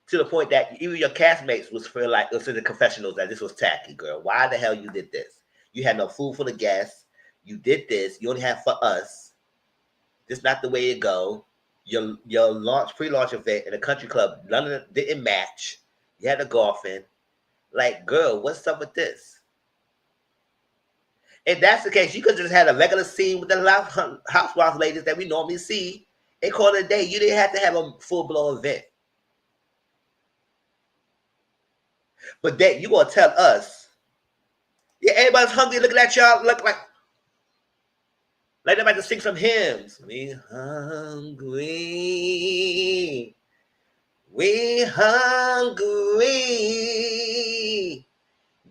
To the point that even your castmates was feel like, it was in the confessionals that this was tacky, girl. Why the hell you did this? You had no food for the guests. You did this. You only have for us. This is not the way to go. Your pre-launch event in a country club, none of it didn't match. You had the golfing. Like, girl, what's up with this? If that's the case, you could just had a regular scene with the housewives ladies that we normally see and call it a day. You didn't have to have a full-blown event. But that you gonna tell us, yeah, everybody's hungry looking at y'all, look like they're about to sing some hymns. We hungry.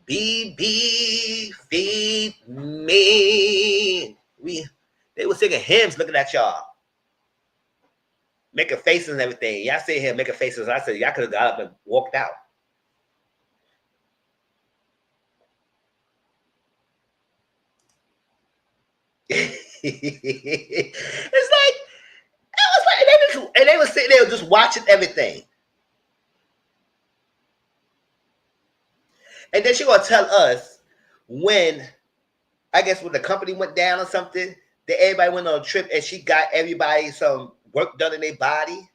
BB feed me. They were singing hymns looking at y'all. Making faces and everything. Y'all sit here making faces. I said, y'all could have got up and walked out. It's like, and they were sitting there just watching everything. And then she gonna tell us when, I guess when the company went down or something, that everybody went on a trip and she got everybody some work done in their body,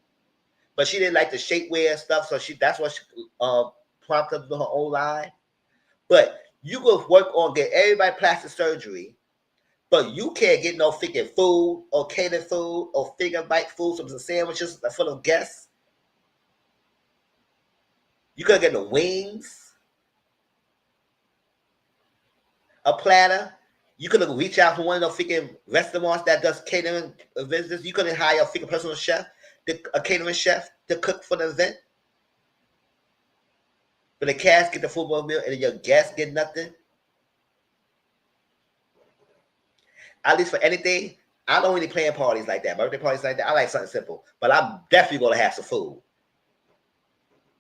but she didn't like the shapewear and stuff, so that's what she prompted her to her own line. But you go work on get everybody plastic surgery, but you can't get no freaking food or catered food or finger bite food, some sandwiches for the guests. You couldn't get no wings, a platter. You couldn't reach out to one of those freaking restaurants that does catering business. You couldn't hire a freaking personal chef, a catering chef to cook for the event. But the cast get the football meal and your guests get nothing. At least for anything, I don't really plan parties like that. Birthday parties like that, I like something simple. But I'm definitely going to have some food.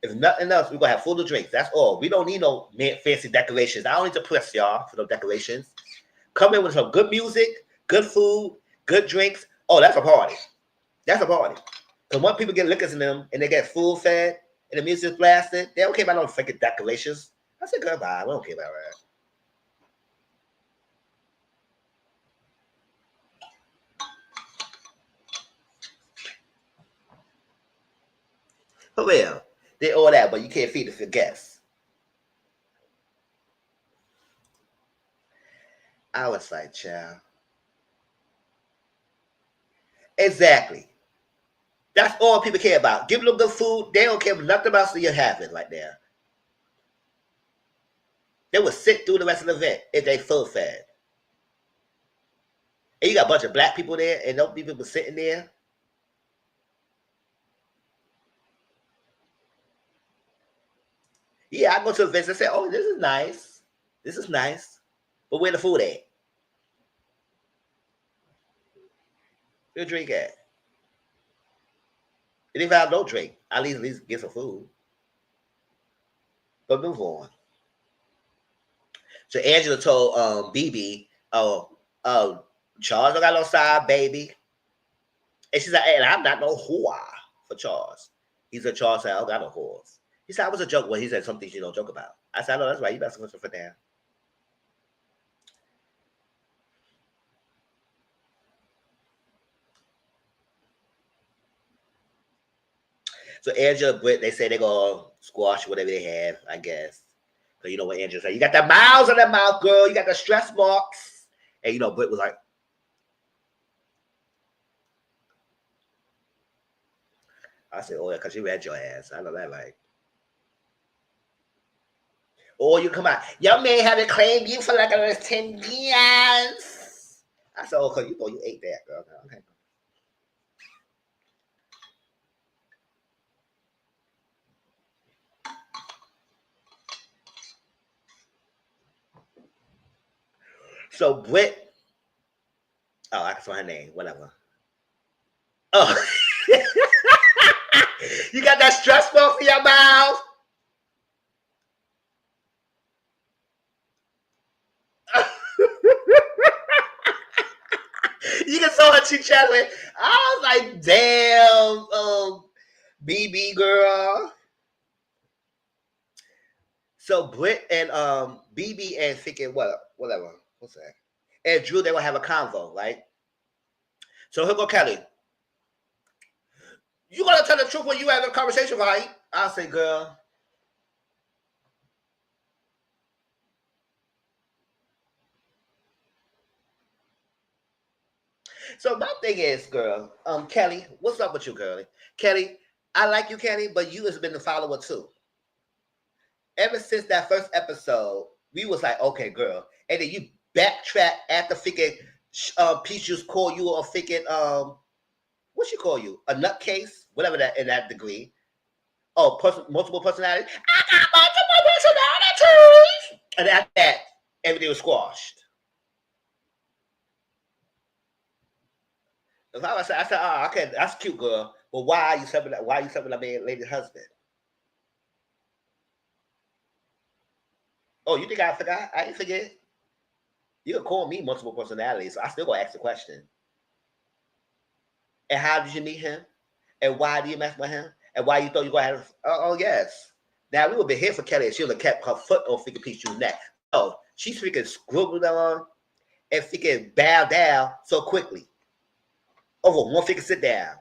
If nothing else, we're going to have food or drinks. That's all. We don't need no fancy decorations. I don't need to press y'all for no decorations. Come in with some good music, good food, good drinks. Oh, that's a party. That's a party. Because when people get liquors in them and they get food fed and the music's blasted, they don't care about no freaking decorations. I said, girl, bye. We don't care about her. For real. They all that, but you can't feed it for guests. I was like, child. Exactly. That's all people care about. Give them good food. They don't care nothing else that you're having right there. They would sit through the rest of the event if they full fed. And you got a bunch of black people there, and those people sitting there. Yeah, I go to events and say, oh, this is nice. This is nice. But where the food at? Where the drink at? And if I have no drink, I at least get some food. But move on. So Angela told BB, Charles don't got no side, baby. And she's like, and I'm not no whore for Charles. He said, Charles said, I don't got no whores. He said, I was a joke. Well, he said some things you don't joke about. I said, I know that's right. You got some for down. So Angela, Britt, they say they're going to squash whatever they have, I guess. Because you know what Angela said? You got the miles on that mouth, girl. You got the stress marks. And you know, Britt was like, I said, oh, yeah, because she read your ass. I know that, right? Or you come out, your man haven't claimed you for like another 10 years. I said, oh, because you know you ate that, girl. Okay. So Britt, oh, I saw her name, whatever. Oh, you got that stress ball for your mouth? You can saw her chit chatting. I was like, damn, BB girl. So Britt and BB and thinking whatever. What's that? And Drew, they will have a convo, right? So here go Kelly. You gotta tell the truth when you have a conversation, right? I say, girl. So my thing is, girl, Kelly, what's up with you, girlie? Kelly, I like you, Kelly, but you has been the follower too. Ever since that first episode, we was like, okay, girl, and then you backtrack after thinking Peaches call you or thinking what she call you? A nutcase? Whatever that in that degree. Oh, multiple personalities. I got multiple personalities. And after that, everything was squashed. If I said, oh, okay, that's cute, girl. But why are you something that? Why are you something that man, lady's husband? Oh, you think I forgot? I didn't forget. You can call me multiple personalities, so I still gonna ask the question. And how did you meet him? And why do you mess with him? And why you thought you gonna have? Oh yes. Now we would be here for Kelly, and she would have kept her foot on Figure Peach's neck. Oh, she's freaking scribbled on and freaking bow down so quickly. Over one figure sit down.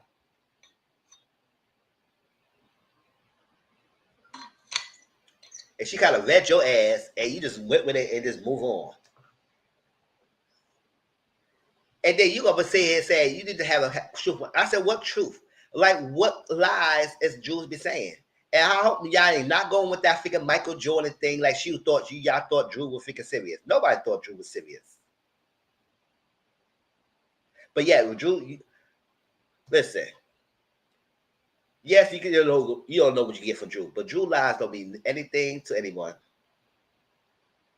And she kind of read your ass, and you just went with it and just move on. And then you gonna say and say you need to have a truth. I said, what truth? Like what lies is Jules be saying? And I hope y'all ain't not going with that freaking Michael Jordan thing. Like y'all thought Drew was freaking serious. Nobody thought Drew was serious. But yeah, Drew, listen. Yes, you don't know what you get from Drew, but Drew lies don't mean anything to anyone.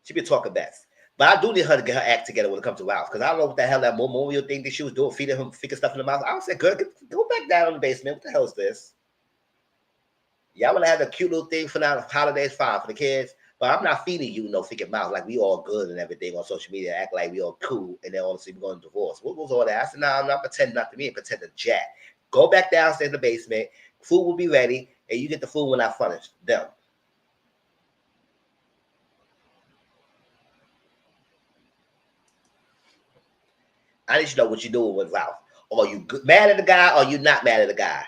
She be talking best. But I do need her to get her act together when it comes to Ralph. Because I don't know what the hell that memorial thing that she was doing, feeding him, freaking stuff in the mouth. I would say, girl, go back down in the basement. What the hell is this? Y'all want to have a cute little thing for now, holidays, fine for the kids. But I'm not feeding you no freaking mouth. Like, we all good and everything on social media, act like we all cool. And then honestly, we're going to divorce. What was all that? I said, no, I'm not pretending not to me and pretend to jack. Go back downstairs in the basement. Food will be ready. And you get the food when I finish. Them. I need to know what you're doing with Ralph. Are you mad at the guy or are you not mad at the guy?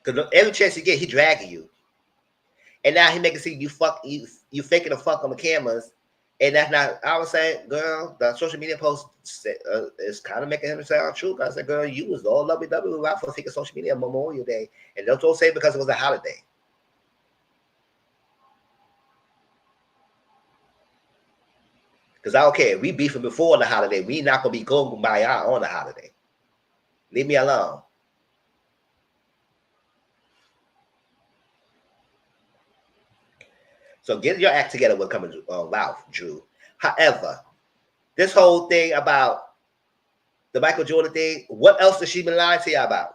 Because every chance you get, he dragging you. And now he making see you faking the fuck on the cameras. And that's not, I was saying, girl, the social media post is kind of making him sound true. Because I said, girl, you was all lovey-dovey with Ralph for faking social media on Memorial Day. And don't say because it was a holiday. Because I don't care. We beefing before the holiday. We not going to be going by on the holiday. Leave me alone. So get your act together when coming to Ralph, Drew. However, this whole thing about the Michael Jordan thing, what else has she been lying to you about?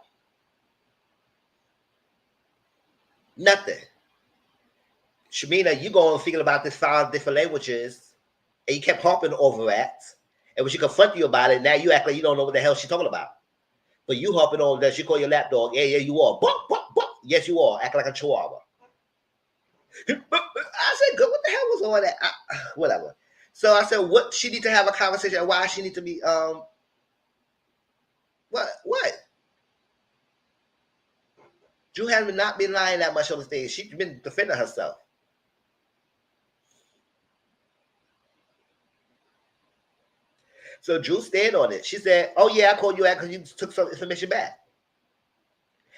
Nothing. Shamina, you going thinking about this 5 different languages, and you kept harping over that. And when she confronted you about it, now you act like you don't know what the hell she's talking about. But you harping on that, she call your lap dog. Yeah, you are. Buck, buck, buck. Yes, you are. Act like a chihuahua. I said, good. What the hell was all that? Whatever. So I said, what she need to have a conversation? Why she need to be what? Drew has not been lying that much on the stage. She's been defending herself. So Drew stand on it. She said, "Oh yeah, I called you out because you took some information back."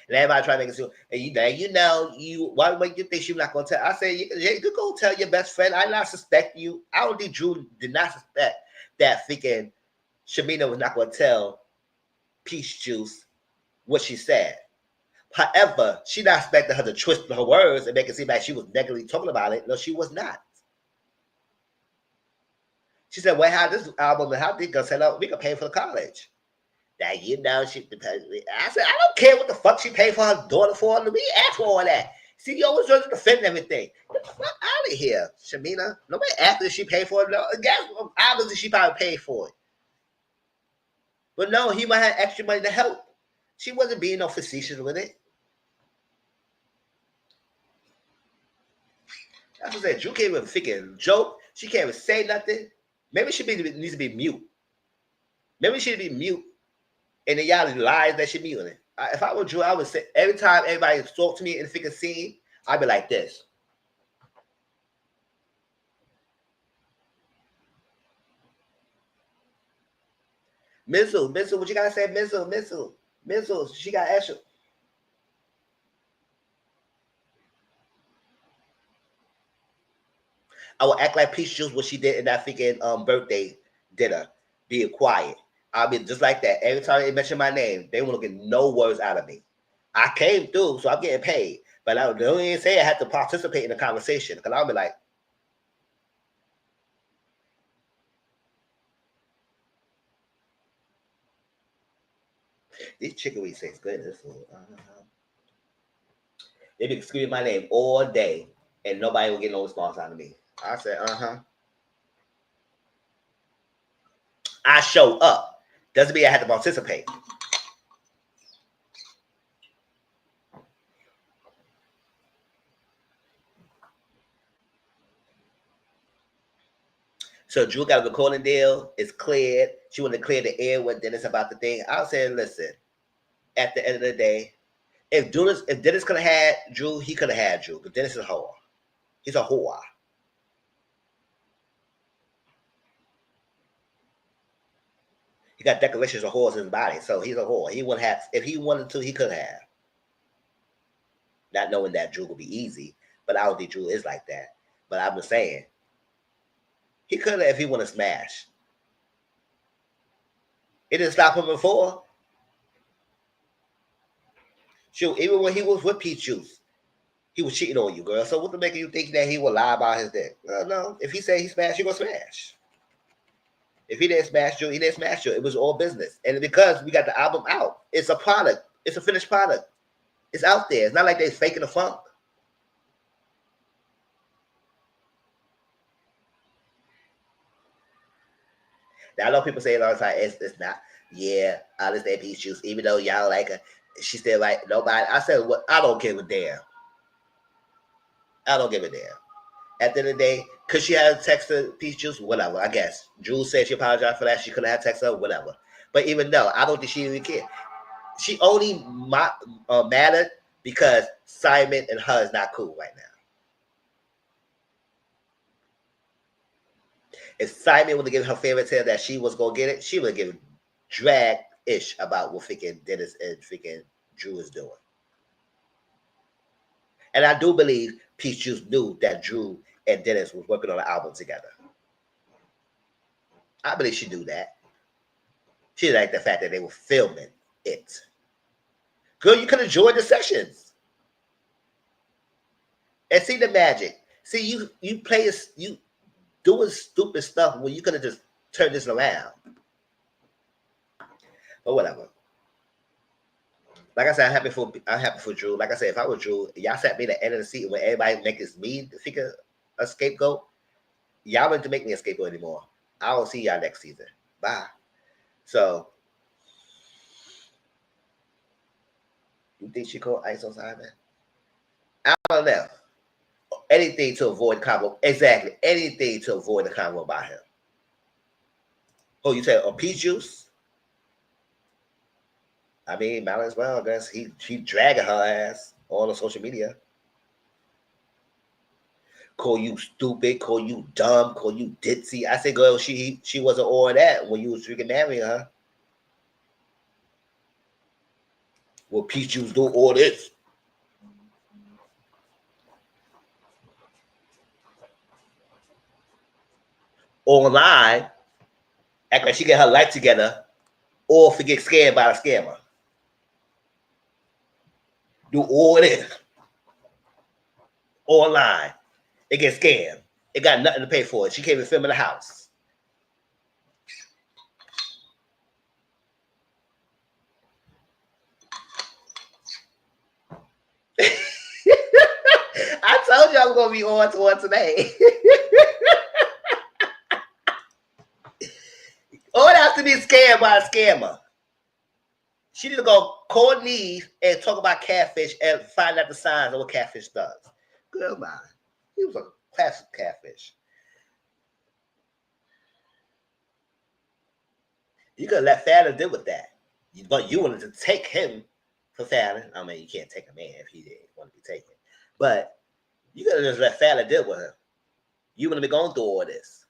And everybody trying to make it so, and why would you think she's not gonna tell? I said, you could go tell your best friend. I not suspect you. I don't think Drew did not suspect that thinking Shamina was not gonna tell Peach Juice what she said. However, she not expecting her to twist her words and make it seem like she was negatively talking about it. No, she was not. She said, well, how this album and how they gonna sell out, we can pay for the college. Now you know she I said, I don't care what the fuck she paid for her daughter for. We asked for all that. See, you always trying to defend everything. Get the fuck out of here, Shamina. Nobody asked if she paid for it. No, guess obviously she probably paid for it. But no, he might have extra money to help. She wasn't being no facetious with it. That's what I said. Drew can't even freaking joke. She can't even say nothing. Maybe she needs to be mute. Maybe she should be mute. And then y'all lies that she muting. If I were Drew, I would say every time everybody talk to me in the freaking scene, I'd be like this. Missile, what you gotta say? Missile. She got extra. I will act like Peach Juice what she did in that freaking birthday dinner, being quiet. I'll be just like that. Every time they mention my name, they won't get no words out of me. I came through, so I'm getting paid. But I don't even say I had to participate in the conversation because I'll be like, this chicken wings tastes good. This food. They be screaming my name all day, and nobody will get no response out of me. I said, I show up. Doesn't mean I had to participate. So Drew got a recording deal. It's cleared. She wanted to clear the air with Dennis about the thing. I was saying, listen, at the end of the day, if Dennis could have had Drew, he could have had Drew. But Dennis is a whore. He's a whore. He got decorations of whores in his body, so he's a whore. He would have, if he wanted to, he could have. Not knowing that Drew would be easy, but I don't think Drew is like that. But I'm just saying, he could have if he wanted to smash. It didn't stop him before. Shoot, even when he was with Peach Juice, he was cheating on you, girl. So what's making you think that he would lie about his dick? No. If he said he smashed, he gonna smash. If he didn't smash you, he didn't smash you. It was all business. And because we got the album out, it's a product. It's a finished product. It's out there. It's not like they're faking the funk. Now, I know people say it all the time. It's not. Yeah, I understand Peach Juice. Even though y'all like her, she still like nobody. I said, what? I don't give a damn. I don't give a damn. At the end of the day, could she have texted Peach Juice? Whatever, I guess. Drew said she apologized for that. She couldn't have texted her, whatever. But even though, I don't think she even cared. She only mattered because Simon and her is not cool right now. If Simon would have given her fairy tale that she was going to get it, she would have given drag-ish about what freaking Dennis and freaking Drew is doing. And I do believe Peach Juice knew that Drew and Dennis was working on an album together. I believe she knew that. She liked the fact that they were filming it. Girl, you could enjoy the sessions and see the magic. See, you play, you doing stupid stuff when you could have just turned this around. But whatever. Like I said, I'm happy for Drew. Like I said, if I were Drew, y'all sat me at the end of the seat when everybody makes me figure a scapegoat. Y'all don't need to make me a scapegoat anymore. I will see y'all next season. Bye. So, you think she called ice on Simon? I don't know. Anything to avoid convo. Exactly. Anything to avoid the convo about him. Oh, you said Peach Juice? I mean, might as well. I guess she dragging her ass on social media. Call you stupid, call you dumb, call you ditzy. I said, girl, she wasn't all that when you was freaking marrying her. Well, Peach Juice do all this. Online, act like she get her life together, or forget scared by a scammer. Do all this. Online. It gets scammed. It got nothing to pay for it. She can't even film in the house. I told you I was going to be on to one today. All it has to be scammed by a scammer. She need to go call Neve and talk about catfish and find out the signs of what catfish does. Good man. He was a classic catfish. You could let Fallon deal with that. But you wanted to take him for Fallon. I mean, you can't take a man if he didn't want to be taken. But you could have just let Fallon deal with him. You wouldn't be going through all this.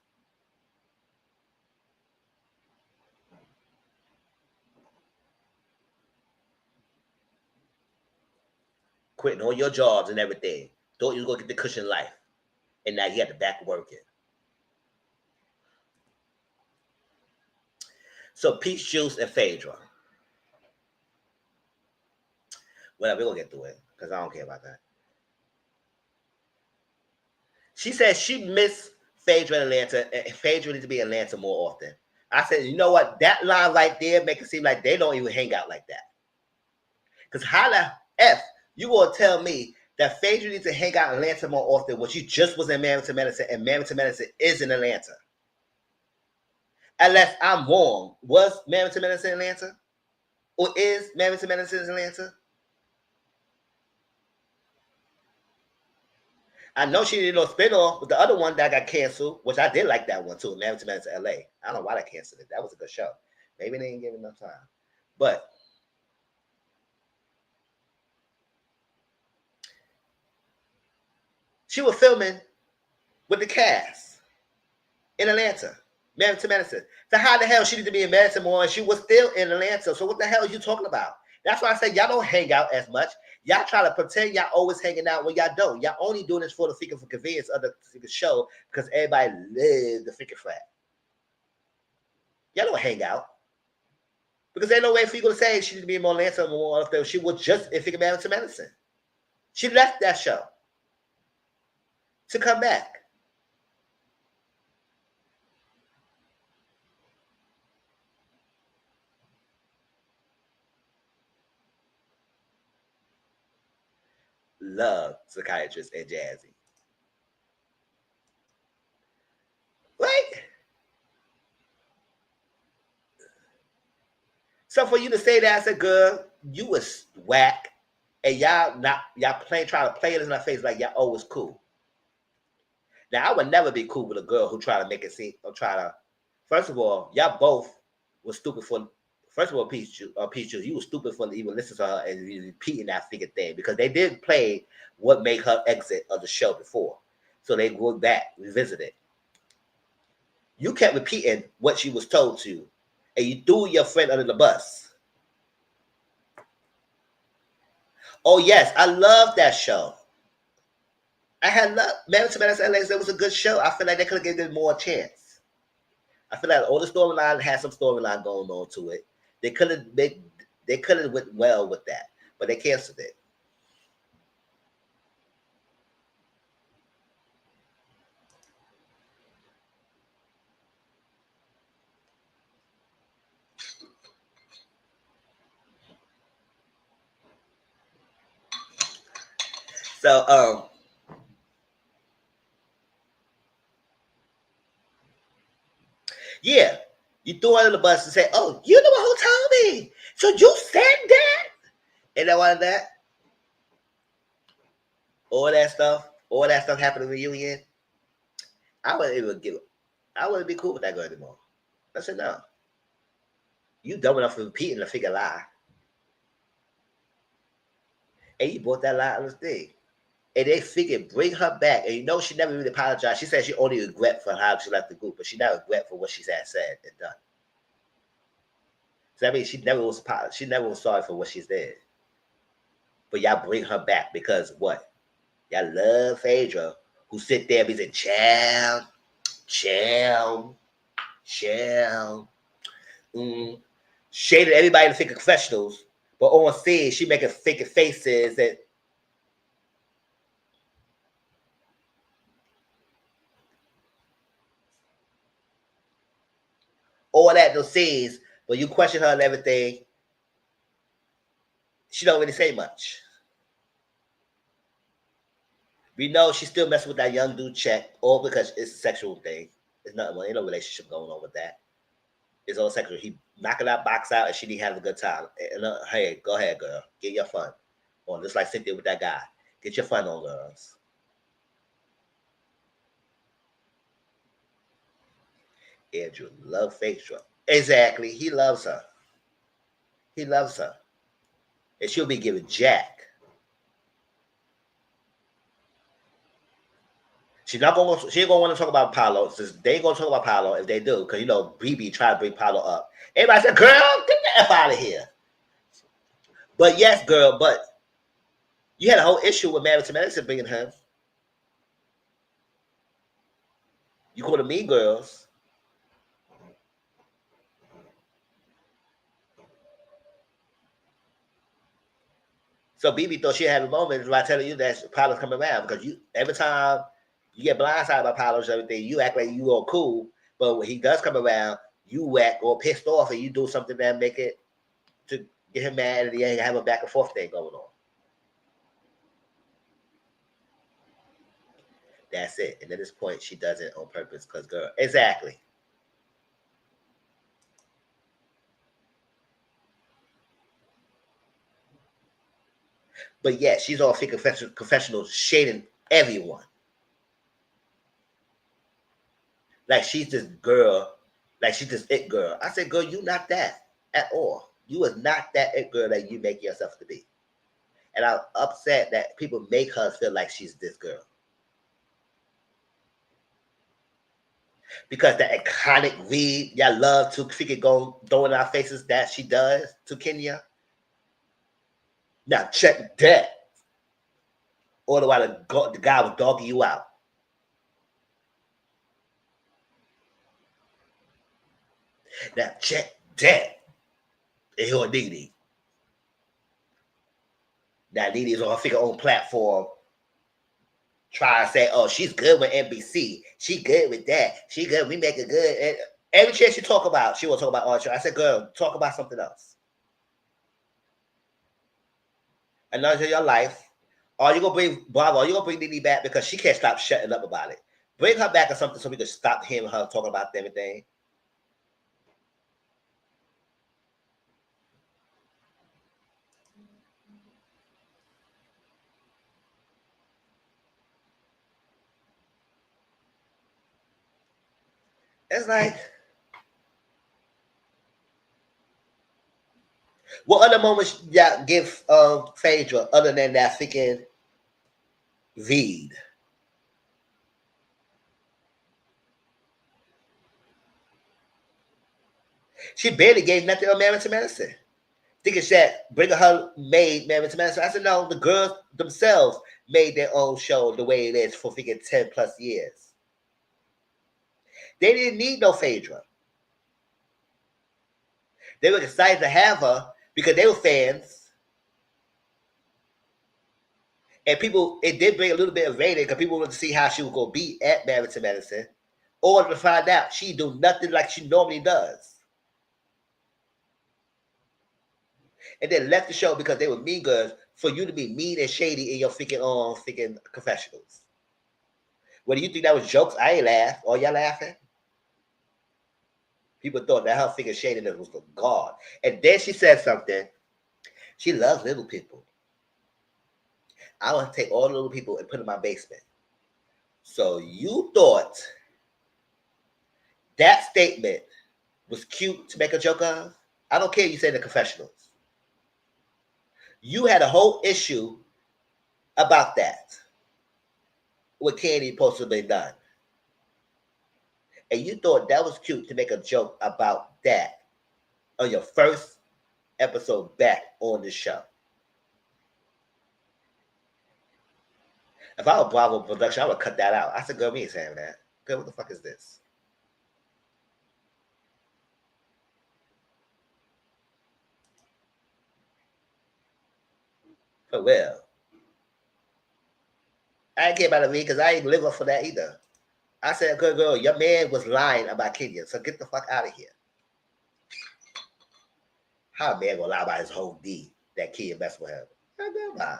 Quitting all your jobs and everything. Thought you was going to get the cushion life. And now you had to back working. So Peach Juice and Phaedra. Well, we're going to get through it because I don't care about that. She said she missed Phaedra in Atlanta and Phaedra needs to be in Atlanta more often. I said, you know what? That line right there make it seem like they don't even hang out like that. Because how the F you going to tell me that Phaedra needs to hang out in Atlanta more often when she just was in Married to Medicine and Married to Medicine is in Atlanta? Unless I'm wrong. Was Married to Medicine in Atlanta? Or is Married to Medicine in Atlanta? I know she did no spinoff with the other one that got canceled, which I did like that one too, Married to Medicine LA. I don't know why they canceled it. That was a good show. Maybe they didn't give enough time. But she was filming with the cast in Atlanta, Married to Medicine. So how the hell she need to be in Medicine more and she was still in Atlanta? So what the hell are you talking about? That's why I say y'all don't hang out as much. Y'all try to pretend y'all always hanging out when y'all don't. Y'all only doing this for the freaking convenience of the show because everybody lives the freaking flat. Y'all don't hang out. Because there's no way for you to say she need to be in Atlanta more if she was just in freaking Married to Medicine. She left that show to come back. Love Psychiatrist and Jazzy. Right? So for you to say that, I said, girl, you was whack. And y'all trying to play it in our face like y'all always cool. Now I would never be cool with a girl who try to make it seem or try to. First of all, y'all both was stupid for. First of all, Peach, you was stupid for even listening to her and repeating that figure thing because they did play what made her exit of the show before, so they go back revisit it. You kept repeating what she was told to, and you threw your friend under the bus. Oh yes, I love that show. I had love Man to Man LA. It was a good show. I feel like they could have given it more chance. I feel like all the storyline had some storyline going on to it. They could have went well with that, but they canceled it. So yeah, you threw under the bus and say, "Oh, you the one who told me." So you said that, and then one of that, all that stuff happened in the reunion. I wouldn't even give. I wouldn't be cool with that girl anymore. I said no. You dumb enough for repeating the figure lie, and you brought that lie on the thing. And they figured bring her back. And you know she never really apologized. She said she only regret for how she left the group, but she never regret for what she had said and done. So I mean, she never was sorry for what she's did. But y'all bring her back because what? Y'all love Phaedra, who sit there and be saying, chill, chill, chill. Shaded everybody to think of confessionals, but on stage she making fake faces and all that those scenes. But you question her and everything, she don't really say much. We know she's still messing with that young dude check, all because it's a sexual thing. There's nothing, ain't no relationship going on with that. It's all sexual. He knocking that box out and she didn't have a good time. And hey, go ahead, girl. Get your fun on. Just like Cynthia with that guy. Get your fun on, girls. Andrew love Phaedra. Exactly. He loves her. He loves her. And she'll be giving Jack. She ain't gonna want to talk about Paolo. Since they ain't gonna talk about Paolo if they do, because you know BB tried to bring Paolo up. Everybody said, "Girl, get the F out of here." But yes, girl, but you had a whole issue with Married to Medicine bringing her. You call them mean girls. So BB thought she had a moment by telling you that Paolo's coming around because you every time you get blindsided by Paolo and everything, you act like you all cool. But when he does come around, you act or pissed off and you do something that make it to get him mad and he ain't have a back and forth thing going on. That's it. And at this point, she does it on purpose because, girl, exactly. But yeah, she's all fake confessional, shading everyone. Like she's this girl, like she's this it girl. I said, girl, you not that at all. You is not that it girl that you make yourself to be. And I'm upset that people make her feel like she's this girl. Because the iconic read, y'all love to figure go throw in our faces that she does to Kenya. Now check that. Or the while the guy was dogging you out. Now check that. And you're Nene. Now Nene's on her figure own platform. Try to say, oh, she's good with NBC. She good with that. She good. We make it good. And every chance you talk about, she will talk about Archer. I said, girl, talk about something else. Another your life. Are you gonna bring Bravo? Are you gonna bring Nene back because she can't stop shutting up about it? Bring her back or something so we can stop hearing her talking about everything. It's like, what other moments y'all give Phaedra other than that freaking read? She barely gave nothing on Married to Medicine. Thinking that bringing her maid Married to Medicine. I said, no, the girls themselves made their own show the way it is for freaking 10 plus years. They didn't need no Phaedra. They were excited to have her because they were fans. And people, it did bring a little bit of rating because people wanted to see how she was going to be at Married to Medicine, or to find out she do nothing like she normally does. And then left the show because they were mean girls for you to be mean and shady in your freaking confessionals. What do you think that was jokes? I ain't laugh. Or y'all laughing? People thought that her freaking shadiness was for God. And then she said something. She loves little people. I want to take all the little people and put them in my basement. So you thought that statement was cute to make a joke of? I don't care if you say the confessionals. You had a whole issue about that. What Candy supposed to be done. And you thought that was cute to make a joke about that on your first episode back on the show. If I were Bravo Production, I would cut that out. I said, girl, we ain't saying that. Girl, what the fuck is this? For real. I ain't care about it because I ain't live up for that either. I said, good girl, your man was lying about Kenya, so get the fuck out of here. How a man gonna lie about his whole D that Kenya messed with him? Never.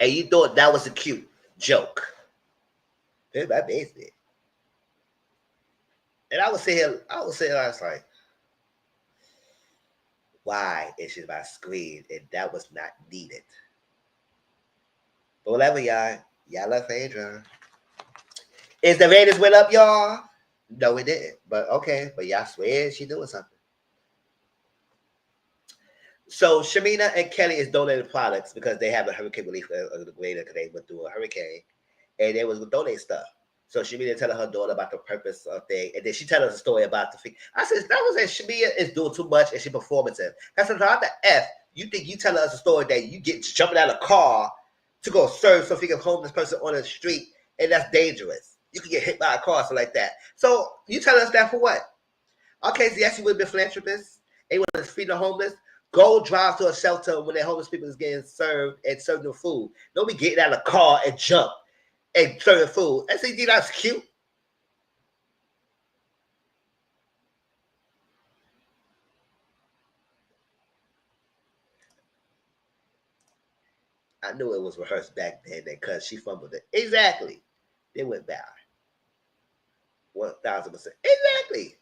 And you thought that was a cute joke. It's my basement. And I was like, why is she my screen? And that was not needed. But whatever, y'all love Phaedra. Is the ratings went up, y'all? No, it didn't. But okay, but y'all swear she doing something. So Shamina and Kelly is donating products because they have a hurricane relief of the greater because they went through a hurricane, and they was donating stuff. So Shamina telling her daughter about the purpose of thing, and then she tell us a story about the thing. I said that was that Shamina is doing too much and she performative. That's not the F. You think you telling us a story that you get jumping out of a car to go serve some freaking homeless person on the street, and that's dangerous. You could get hit by a car, so like that. So you telling us that for what? Okay, so yes, you would have been philanthropist, and you want to feed the homeless. Go drive to a shelter when the homeless people is getting served and serve them food. Don't be getting out of the car and jump and serving food. I say, that's cute. I knew it was rehearsed back then because she fumbled it. Exactly. They went bad. 1,000%. Exactly.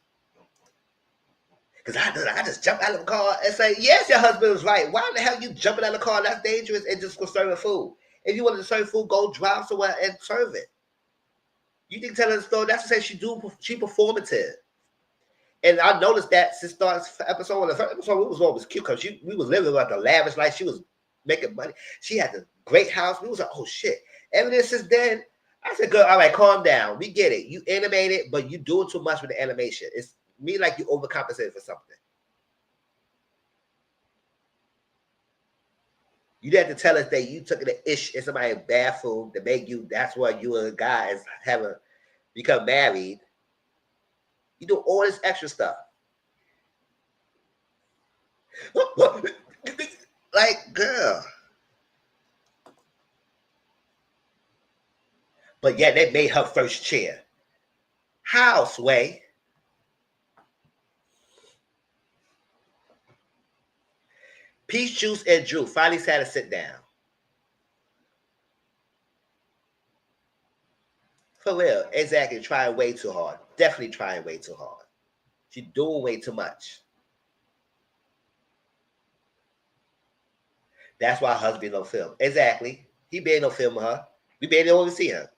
Because I just jumped out of the car and say, yes, your husband was right. Why the hell you jumping out of the car? That's dangerous and just go serving food. If you wanted to serve food, go drive somewhere and serve it. You think telling the story, that's to say she performative. And I noticed that since the episode, the first episode we was always cute because we was living like a lavish life. She was making money. She had a great house. We was like, oh shit. Ever since then, I said, girl, all right, calm down. We get it. You animated, but you doing too much with the animation. It's me like you overcompensated for something. You had to tell us that you took an ish in somebody's bathroom to make you, that's why you and a guy is having become married. You do all this extra stuff. Like, girl. But yet they made her first chair. How, Sway? Peach Juice and Drew finally had to sit down. For real. Exactly. Trying way too hard. Definitely trying way too hard. She's doing way too much. That's why her husband no film. Exactly. He barely no film with her. We barely don't even see her.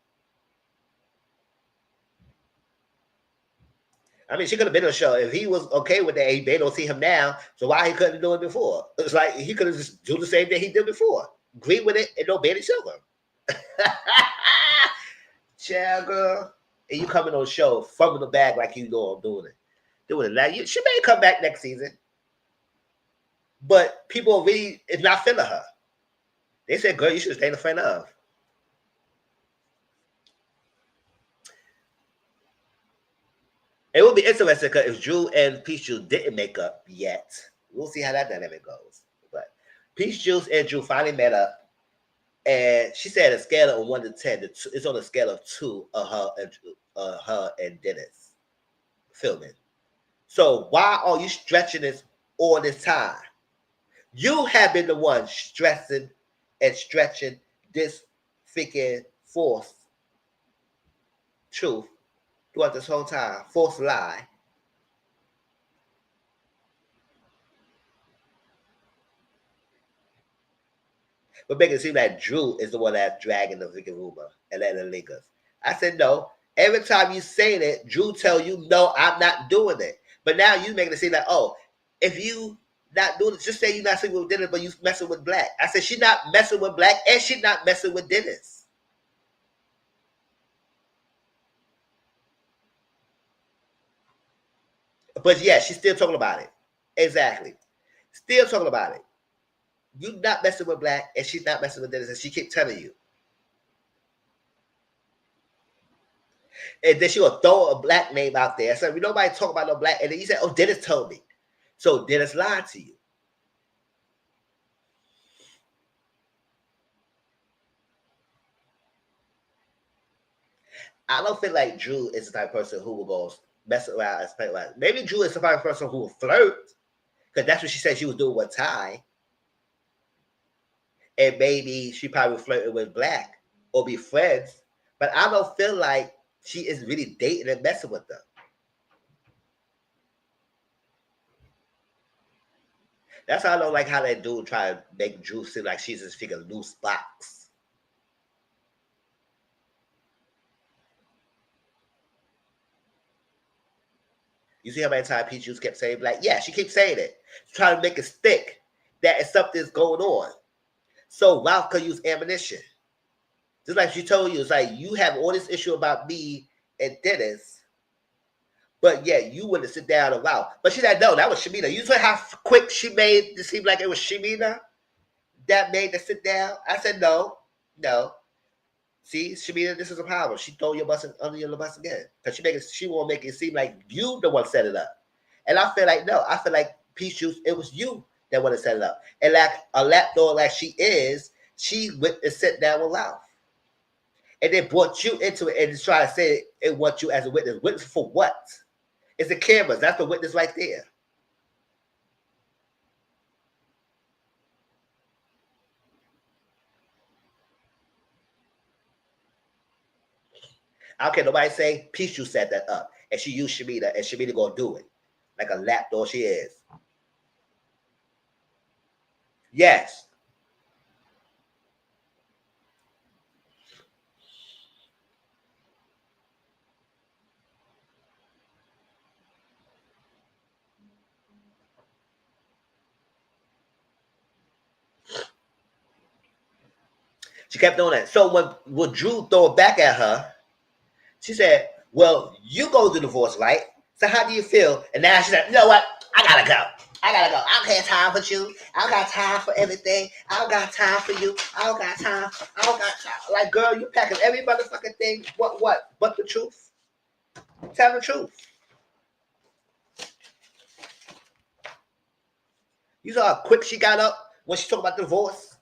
I mean, she could have been on the show. If he was okay with that, he barely don't see him now. So why he couldn't do it before? It's like he could have just do the same thing he did before. Agree with it and no barely show him. Child girl. And you coming on the show, fumbling the bag like you know I'm doing it. Doing it. Now, she may come back next season. But people really is not feeling her. They said, girl, you should stay in the front of. It would be interesting because if Drew and Peach Juice didn't make up yet, we'll see how that dynamic goes. But Peach Juice and Drew finally met up, and she said a scale of 1 to 10, it's on a scale of 2 of her and Dennis filming. So why are you stretching this all this time? You have been the one stressing and stretching this freaking false truth throughout this whole time, false lie. But making it seem like Drew is the one that's dragging the freaking rumor and letting the leakers. I said no. Every time you say it, Drew tell you no, I'm not doing it. But now you making it seem like, oh, if you not doing it, just say you're not sleeping with Dennis, but you messing with Black. I said she's not messing with Black and she's not messing with Dennis. But yeah, she's still talking about it. Exactly. Still talking about it. You not messing with Black and she's not messing with Dennis, and she keep telling you. And then she will throw a Black name out there. So nobody talk about no Black. And then you say, oh, Dennis told me. So Dennis lied to you. I don't feel like Drew is the type of person who will go mess around and play around. Maybe Drew is the type of person who will flirt, because that's what she said she was doing with Ty. And maybe she probably flirted with Black or be friends. But I don't feel like she is really dating and messing with them. That's why I don't like how they do try to make Drew seem like she's this figure loose box. You see how many times Peach Juice kept saying, like, yeah, she keeps saying it. She's trying to make it stick that something's going on. So Ralph could use ammunition. Just like she told you, it's like, you have all this issue about me and Dennis, but yeah, you wouldn't sit down and Ralph. But she said, no, that was Shamina. You saw how quick she made it seem like it was Shamina that made her sit down? I said, no. See, Shamina, this is a problem. She throw your bus under your bus again. Because she won't make it seem like you the one set it up. And I feel like, no, I feel like Peach Juice, it was you that want to set it up. And like a lapdog like she is, she went and sat down with Ralph. And then brought you into it and just try to say it wants you as a witness. Witness for what? It's the cameras. That's the witness right there. I don't care nobody say Peach Juice set that up. And she used Shamina, and Shamina gonna do it. Like a lapdog she is. Yes. She kept doing that. So when Drew throw it back at her, she said, well, you go to divorce, right? So how do you feel? And now she said, you know what? I gotta go. I don't have time for you. I don't got time for everything. I don't got time for you. I don't got time. Like, girl, you packing every motherfucking thing. What? But the truth. Tell the truth. You saw how quick she got up when she talked about the divorce?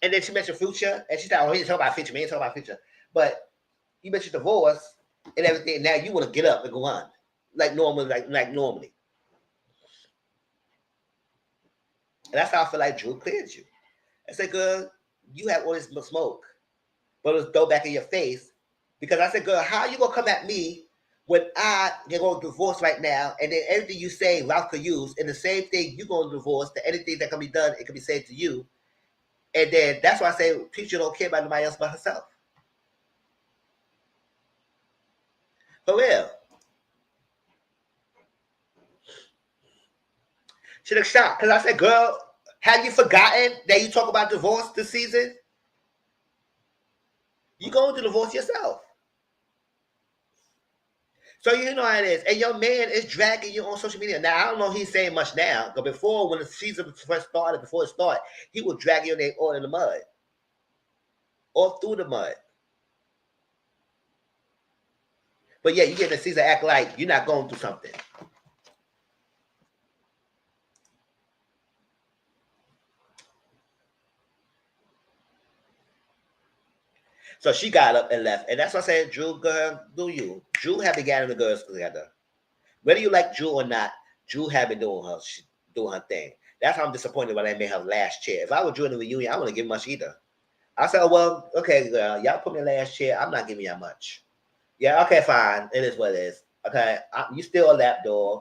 And then she mentioned future. And she said, oh, he didn't talk about future. Man, he didn't talk about future. But you mentioned divorce and everything. Now you want to get up and go on. Like normally. And that's how I feel like Drew cleared you. I said, girl, you have all this smoke, but let's throw back in your face. Because I said, girl, how you going to come at me when you're going to divorce right now, and then everything you say, Ralph could use, and the same thing you going to divorce, that anything that can be done, it can be said to you. And then that's why I say teacher don't care about nobody else but herself. For real. She looked shocked because I said, girl, have you forgotten that you talk about divorce this season? You going to divorce yourself. So you know how it is. And your man is dragging you on social media. Now, I don't know if he's saying much now, but before, when the season first started, before it started, he would drag your name all in the mud. All through the mud. But yeah, you get the season act like you're not going through something. So she got up and left. And that's why I said, Drew, girl, do you. Drew have been getting the girls together. Whether you like Drew or not, Drew have been doing her thing. That's how I'm disappointed when I made her last chair. If I was doing the reunion, I wouldn't give much either. I said, oh, well, okay, girl, y'all put me in last chair. I'm not giving y'all much. Yeah, okay, fine. It is what it is. Okay, you still a lap dog.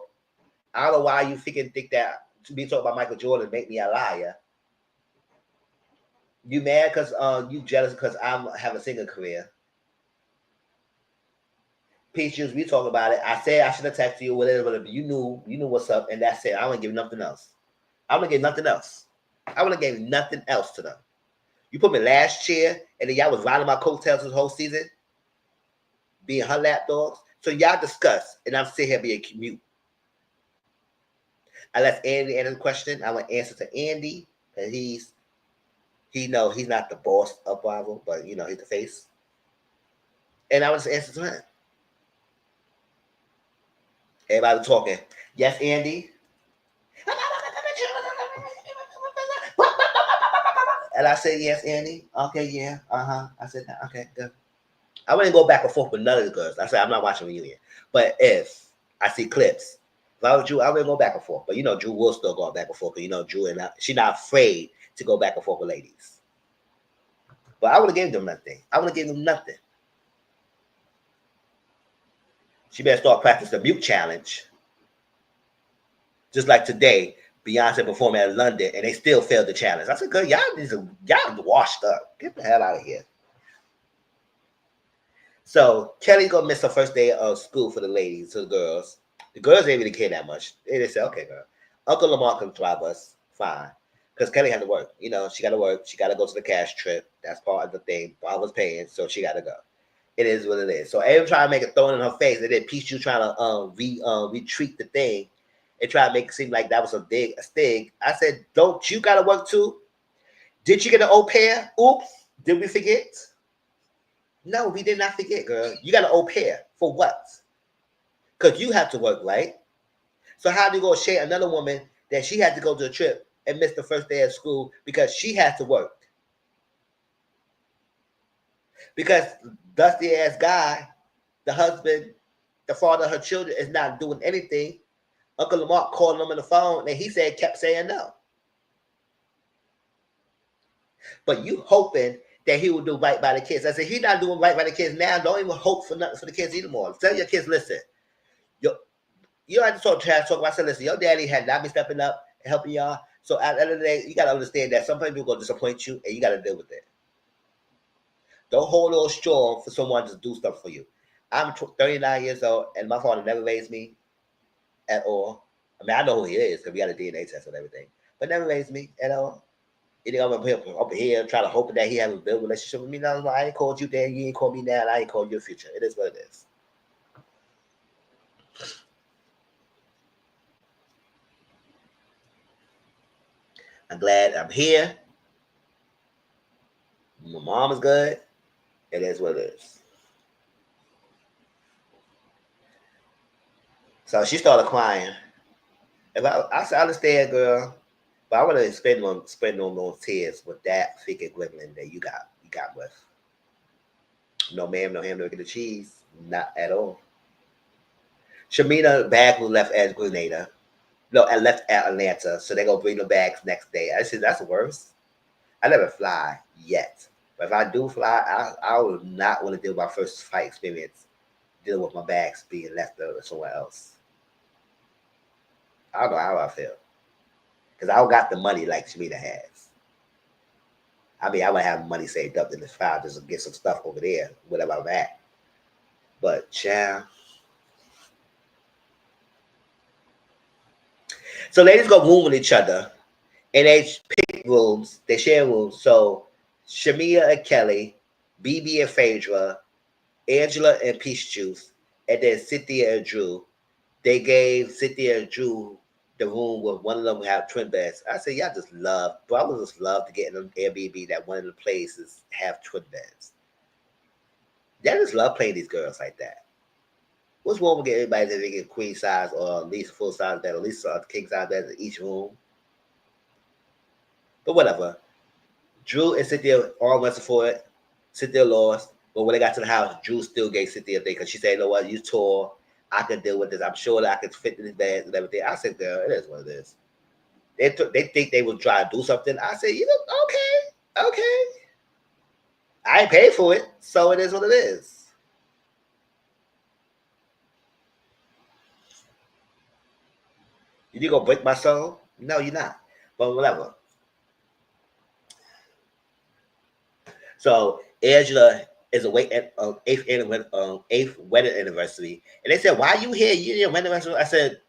I don't know why you think that to be talking about Michael Jordan make me a liar. You mad because you jealous because I have a singing career. Peaches, we talk about it. I said I should have texted you, whatever. You knew what's up, and that's it. I wouldn't give nothing else. I wouldn't give nothing else. I wouldn't give nothing else to them. You put me last year, and then y'all was riding my coattails this whole season, being her lap dogs. So y'all discuss, and I'm sitting here being mute. I let Andy answer the question. I went answer to Andy, and he's not the boss of Bravo, but he's the face. And I was answer to him. Everybody talking. Yes, Andy. And I said, yes, Andy. Okay, yeah. I said, okay, good. I wouldn't go back and forth with none of the girls. I said, I'm not watching reunion. But if I see clips, if I was Drew, I wouldn't go back and forth. But Drew will still go back and forth. Because Drew and she's not afraid to go back and forth with ladies. But I would have given them nothing. I would have given them nothing. She better start practicing the mute challenge. Just like today, Beyonce performing at London, and they still failed the challenge. I said, "Girl, y'all washed up. Get the hell out of here." So Kelly's gonna miss her first day of school for the ladies, to the girls. The girls didn't really care that much. They just said, "Okay, girl, Uncle Lamar can drive us, fine," because Kelly had to work. She got to work. She got to go to the cash trip. That's part of the thing. Bob was paying, so she got to go. It is what it is. So everyone trying to make a thorn in her face, and then Pichu trying to retreat the thing. And try to make it seem like that was a sting. I said, don't you got to work too? Did you get an au pair? Oops. Did we forget? No, we did not forget, girl. You got an au pair. For what? Because you have to work, right? So how do you go share another woman that she had to go to a trip and miss the first day of school because she had to work? Because dusty-ass guy, the husband, the father of her children, is not doing anything. Uncle Lamar called him on the phone, and he kept saying no. But you hoping that he will do right by the kids. I said, he's not doing right by the kids now. Don't even hope for nothing for the kids anymore. Tell your kids, listen, you don't have to talk trash. Talk about, I said, listen, your daddy had not been stepping up and helping y'all. So at the end of the day, you got to understand that some people are going to disappoint you, and you got to deal with it. Don't hold on strong for someone to do stuff for you. I'm 39 years old, and my father never raised me at all. I mean, I know who he is because we got a DNA test and everything, but never raised me at all. You think I'm up here trying to hope that he has a build relationship with me? No, I ain't called you then. You ain't called me now. And I ain't called you future. It is what it is. I'm glad I'm here. My mom is good. It is what it is. So she started crying. If I understand, girl, but I want to spend on those tears with that freaking Gwendolyn that you got with. No ma'am, no ham, no get the cheese. Not at all. Shamina bag was left at Grenada. No, I left at Atlanta, so they're gonna bring the bags next day. I said that's worse. I never fly yet. But if I do fly, I would not want to deal with my first flight experience dealing with my bags being left over somewhere else. I don't know how I feel. Because I don't got the money like Shamina has. I mean, I might have money saved up in this file just to get some stuff over there, whatever I'm at. But, child. So ladies go room with each other, and they pick rooms. They share rooms. So Shamia and Kelly, BB and Phaedra, Angela and Peach Juice, and then Cynthia and Drew. They gave Cynthia and Drew the room where one of them have twin beds. I said, y'all just love, brothers just love to get in an Airbnb that one of the places have twin beds. Y'all just love playing these girls like that. What's wrong with getting everybody that they get queen size or at least full size bed, at least a king size bed in each room? But whatever. Drew and Cynthia all went for it. Cynthia lost. But when they got to the house, Drew still gave Cynthia a thing because she said, you know what, you tall. I can deal with this. I'm sure that I can fit in this bed and everything. I said, girl, it is what it is. They think they will try to do something. I said, you know, okay. I ain't paid for it, so it is what it is. You gonna break my soul? No, you're not. But whatever. So Angela is awake at eighth wedding anniversary, and they said, "Why are you here? You didn't wedding anniversary." I said,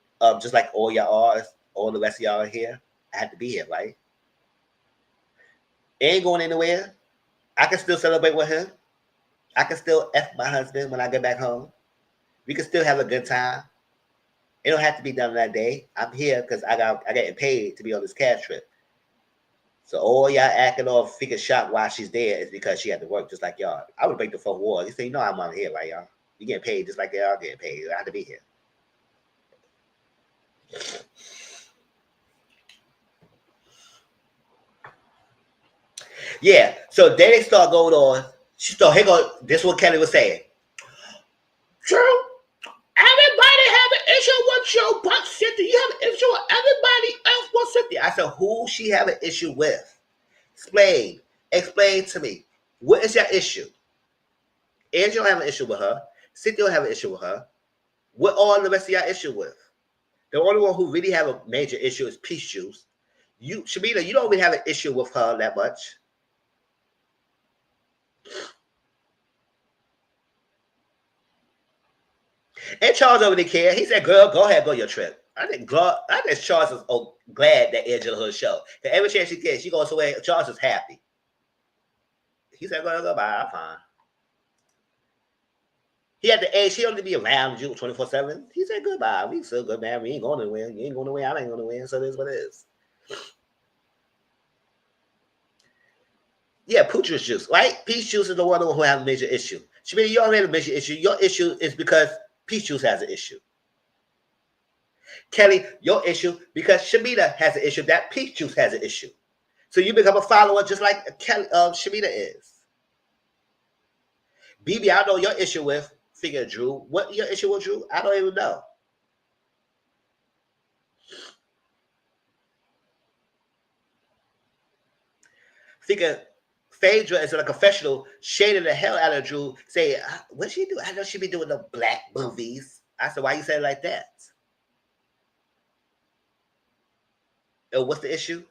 "Just like all y'all are, all the rest of y'all are here. I had to be here, right? Ain't going anywhere. I can still celebrate with him. I can still f my husband when I get back home. We can still have a good time. It don't have to be done that day. I'm here because I getting paid to be on this cash trip. So all y'all acting off figure shot while she's there is because she had to work just like y'all. I would break the fourth wall. You say, you know I'm on here, right, y'all? You getting paid just like y'all getting paid. I have to be here. Yeah. So then they start going on. Here go. This is what Kelly was saying. True. Everybody have an issue with your butt, Cynthia. You have an issue with everybody else but Cynthia. I said, who she have an issue with? Explain. Explain to me. What is your issue? Angel have an issue with her. Cynthia have an issue with her. What all the rest of y'all issue with? The only one who really have a major issue is Peach Juice. You, Shamina, you don't really have an issue with her that much. And Charles over there care. He said, girl, go ahead, go your trip. I think Charles is glad that Angela Hood show. Because every chance she gets, she goes away. Charles is happy. He said, go bye, I'm fine. He had the age, he only be around you 24/7. He said, goodbye. We still good, man. We ain't going anywhere. You ain't going away. I ain't going away. So it is what it is. Yeah, Pooch's juice, right? Peach Juice is the one who has a major issue. Shamina, you already have a major issue. Your issue is because Peach Juice has an issue. Kelly, your issue because Shamina has an issue that Peach Juice has an issue. So you become a follower just like Kelly, Shamina is. BB, I know your issue with figure Drew. What your issue with Drew? I don't even know. Figure Phaedra is in a confessional, shading the hell out of Drew, saying, what she do? I know she be doing the black movies. I said, why you say it like that? What's the issue?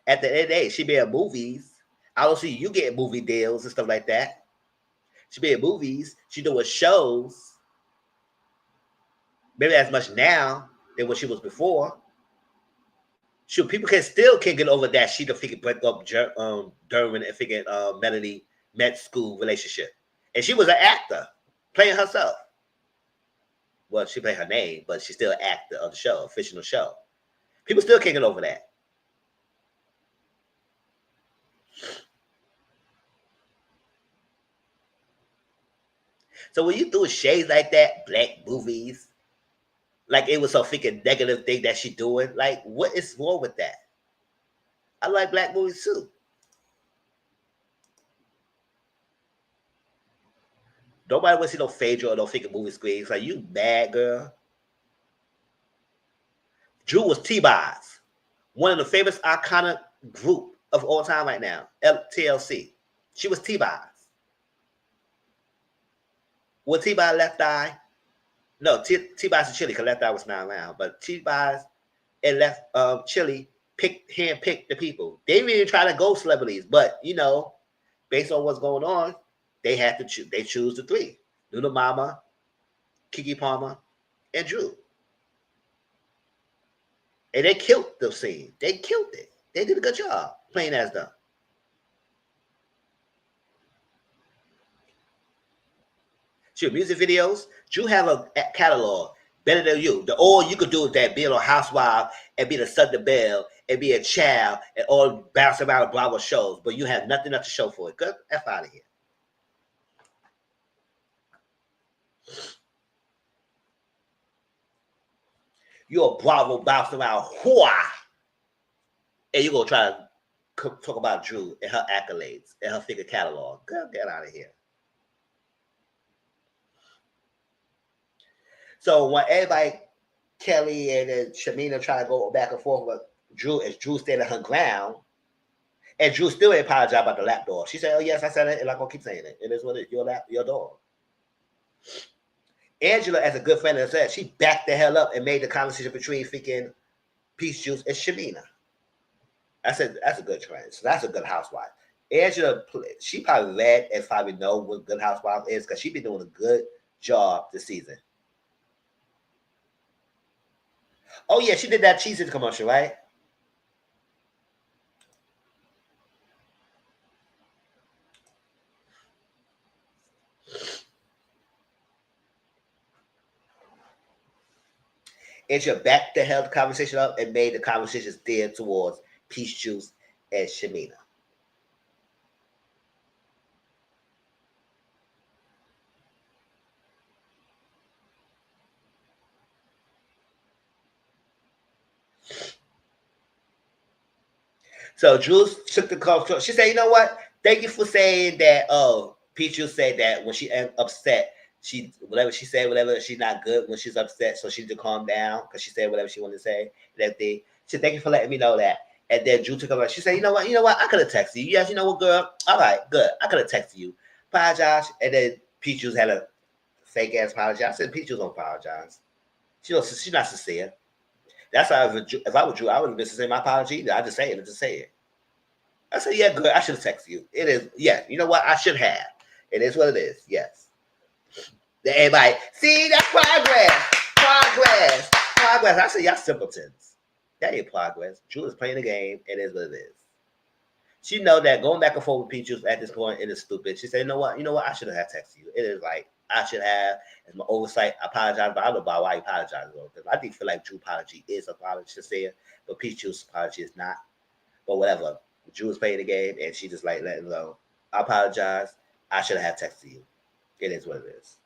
At the end of the day, she be in movies. I don't see you getting movie deals and stuff like that. She be in movies. She doing shows. Maybe as much now than what she was before. Sure, people can't get over that she don't figure break up Derwin and figure Melanie med school relationship. And she was an actor playing herself. Well, she played her name, but she's still an actor of the show, fictional show. People still can't get over that. So when you do shades like that, black movies, like it was some freaking negative thing that she doing, like what is wrong with that? I like black movies too. Nobody wants to see no Phaedra or no freaking movie screens. Like you bad girl. Drew was T-Boz, one of the famous iconic group of all time right now, TLC. She was T-Boz. With T-Boz left eye, no, T-Boz and Chili, because left eye was not around, but T-Boz and left Chili, handpick the people. They really try to go celebrities, but you know, based on what's going on, they have to choose. They choose the three: Luna Mama, Kiki Palmer, and Drew. And they killed the scene. They killed it. They did a good job playing as them. Shoot, music videos. Drew have a catalog better than you. The all you could do is that be a housewife and be the Southern Belle and be a child and all bounce around Bravo shows, but you have nothing else to show for it. Good F out of here. You're a Bravo bouncing around RHOA, and you're gonna try to talk about Drew and her accolades and her figure catalog. Girl, get out of here. So when everybody, Kelly and Shamina try to go back and forth with Drew, as Drew standing her ground, and Drew still ain't apologize about the lap dog. She said, "Oh yes, I said it, and I'm gonna keep saying it. It is what it is. Your dog." Angela, as a good friend of said, she backed the hell up and made the conversation between freaking Peach Juice and Shamina. I said that's a good trend. So that's a good housewife. Angela, she probably read and probably know what good housewife is because she been doing a good job this season. Oh yeah, she did that cheese commercial, right? Angela backed the hell conversation up and made the conversation steer towards Peach Juice and Shamina. So Jules took the call. She said, "You know what? Thank you for saying that." Oh, Peach Juice said that when she upset, she whatever she said, whatever she's not good when she's upset, so she need to calm down because she said whatever she wanted to say. That thing. She said, "Thank you for letting me know that." And then Drew took over. She said, "You know what? You know what? I could have texted you. Yes, you know what, girl? All right, good. I could have texted you. Apologize." And then Peach Juice had a fake ass apology. I said, "Peach Juice don't apologize. She's not sincere." That's how if I were Drew, I wouldn't be sincere my apology. I just say it. Just say it. I said, "Yeah, good. I should have texted you. It is, yeah. You know what? I should have. It is what it is. Yes." Everybody, see, that's progress. Progress. Progress. I said, "Y'all simpletons. That ain't progress. Drew is playing the game. It is what it is." She know that going back and forth with Peaches at this point, it is stupid. She said, "You know what? You know what? I should have texted you. It is like, I should have. It's my oversight. I apologize, but I don't know about why you apologize. Because I think feel like Drew apology is apology to say it, but Peaches apology is not. But whatever. Drew was playing the game, and she just like letting know. I apologize. I should have texted you. It is what it is.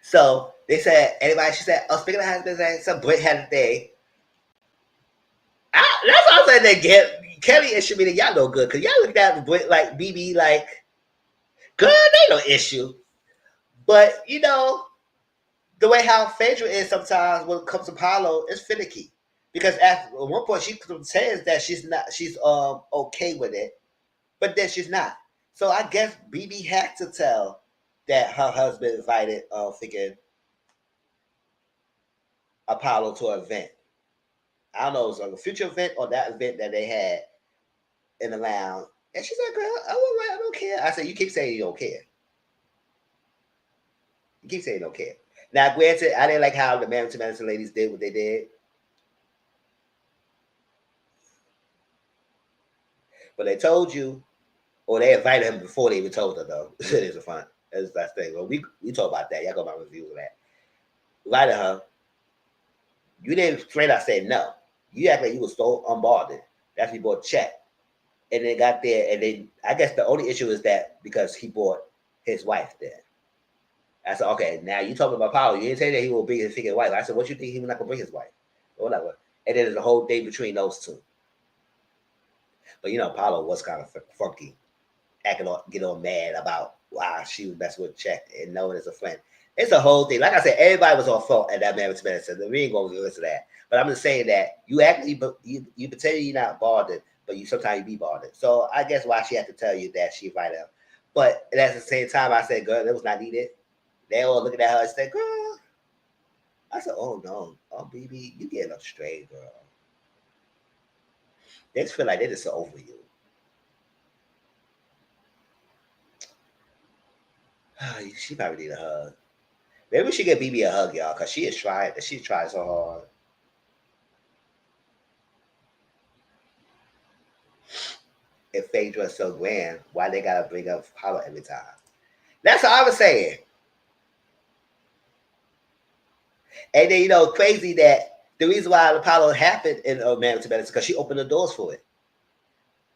So they said, anybody, she said, "Oh, speaking of husbands, some Brit had a day." That's what I'm saying. They get Kelly and Shamina, y'all know good, because y'all look at Brit like BB, like, girl, they no issue. But, you know, the way how Phaedra is sometimes when it comes to Apollo is finicky. Because at one point she says that she's okay with it, but then she's not. So I guess BB had to tell that her husband invited thinking Apollo to an event. I don't know, it was a future event or that event that they had in the lounge. And she's like, "Girl, I don't care." I said, "You keep saying you don't care. You keep saying you don't care." Now, granted, I didn't like how the Married to Medicine ladies did what they did. But they told you, or they invited him before they even told her, though. It is a fun. That's the thing. Well, we talk about that. Y'all go my reviews of that. Invited her. You didn't straight out say no. You act like you were so unbothered. That's when you bought a check. And then got there, and then I guess the only issue is that because he bought his wife there. I said, "Okay, now you talking about Paulo. You didn't say that he will bring his freaking wife." I said, "What you think he was not gonna bring his wife?" Or whatever. And then there's a whole thing between those two. But you know, Paulo was kind of funky, acting on, getting all mad about why she was messing with Check and knowing as a friend. It's a whole thing. Like I said, everybody was on fault at that Marriage Medicine. We ain't gonna listen to that. But I'm just saying that you actually, you pretend you're not bothered, but you sometimes you be bothered. So I guess why she had to tell you that she invited him. But at the same time, I said, "Girl, that was not needed." They all looking at her and said, "Girl, I said, oh no, oh BB, you getting up straight, girl. They just feel like they just over you. She probably need a hug. Maybe we should get BB a hug, y'all, because she is trying. She's trying so hard. If Phaedra is so grand, why they gotta bring up Hollow every time? That's what I was saying. And then crazy that the reason why Apollo happened in Man with is because she opened the doors for it.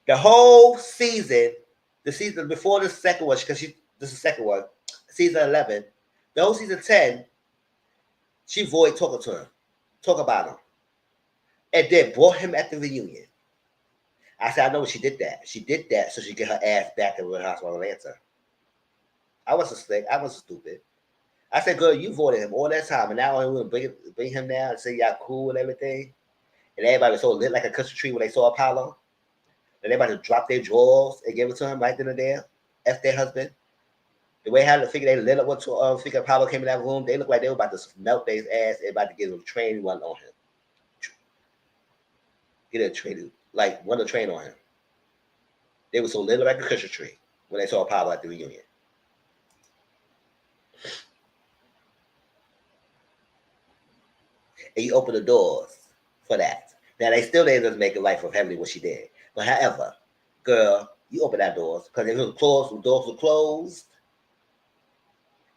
The whole season, the season before the second one, because this is the second one, season 11, the whole season 10, she avoided talking to him, talk about him, and then brought him at the reunion. I said, I know she did that. She did that so she get her ass back in Real Housewives of Atlanta. I wasn't slick. I wasn't stupid. I said, girl, you voted him all that time, and now I'm going to bring him down and say y'all cool and everything. And everybody was so lit like a Christmas tree when they saw Apollo. And everybody dropped their drawers and gave it to him right then and there. F their husband. The way how the figure they lit up when figure Apollo came in that room, they looked like they were about to melt their ass and about to get a train run on him. Get a train, like run a train on him. They were so lit like a Christmas tree when they saw Apollo at the reunion. And you open the doors for that. Now they still didn't make a life of heavily what she did. But however, girl, you open that doors because it was closed, the doors were closed.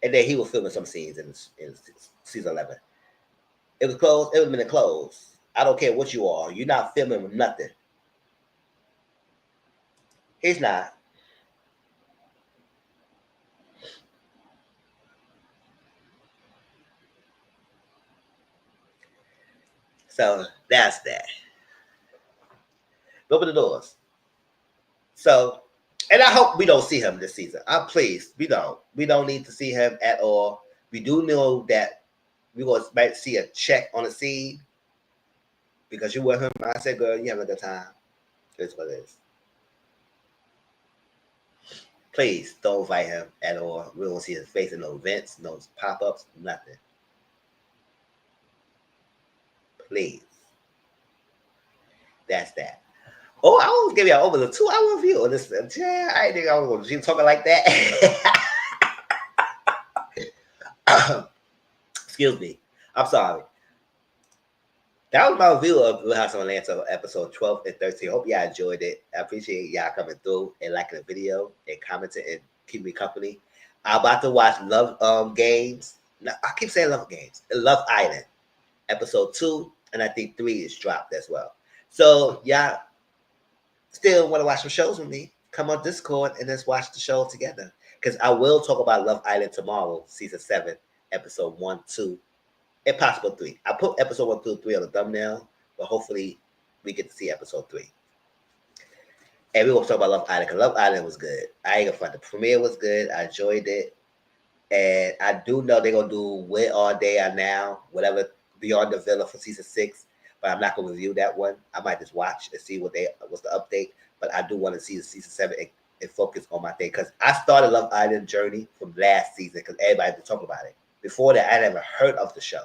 And then he was filming some scenes in season 11. It was closed, it would have been closed. I don't care what you are. You're not filming nothing. He's not. So that's that. Open the doors. So, and I hope we don't see him this season. I'm pleased. We don't. We don't need to see him at all. We do know that we're going to see a check on the scene because you with him. I said, girl, you having a good time. That's what it is. Please don't invite him at all. We don't see his face in no events, no pop-ups, nothing. Please. That's that. Oh, I was giving you over the 2-hour review on this. Yeah, I didn't think I was going to be talking like that. Excuse me. I'm sorry. That was my review of Real House of Atlanta episode 12 and 13. Hope y'all enjoyed it. I appreciate y'all coming through and liking the video and commenting and keeping me company. I'm about to watch Love Games. No, I keep saying Love Games. Love Island. Episode 2 and I think 3 is dropped as well. So y'all still want to watch some shows with me? Come on Discord and let's watch the show together. Because I will talk about Love Island tomorrow, season 7, episode 1, 2. And possible 3. I put episode 1 through 3 on the thumbnail, but hopefully we get to see episode 3. And we will talk about Love Island because Love Island was good. I ain't gonna front. The premiere was good. I enjoyed it. And I do know they're gonna do Where Are They Are Now, whatever Beyond the Villa for season 6. But I'm not gonna review that one. I might just watch and see what's the update. But I do want to see the season 7 and focus on my thing. Because I started Love Island journey from last season because everybody was talking about it. Before that, I never heard of the show.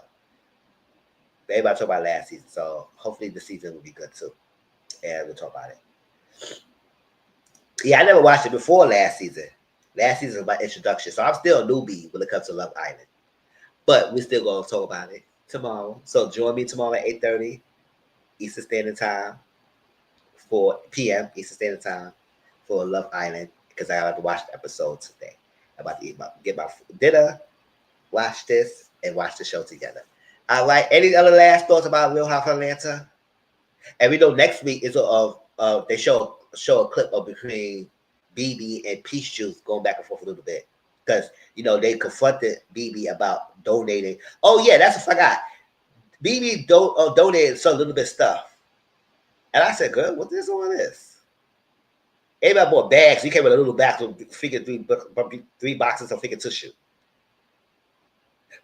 Everybody talk about last season, so hopefully the season will be good too. And we'll talk about it. Yeah, I never watched it before last season. Last season was my introduction, so I'm still a newbie when it comes to Love Island. But we're still going to talk about it tomorrow. So join me tomorrow at 8:30 Eastern Standard Time for PM Eastern Standard Time for Love Island because I have to watch the episode today. I'm about to get my dinner, watch this, and watch the show together. All right. Any other last thoughts about Real House of Atlanta? And we know next week is they show a clip of between BB and Peach Juice going back and forth a little bit because they confronted BB about donating. Oh yeah, that's what I forgot. BB donated some little bit of stuff, and I said, "Girl, what is all this?" Everybody bought bags. You came with a little box with figure 3 boxes of figure tissue.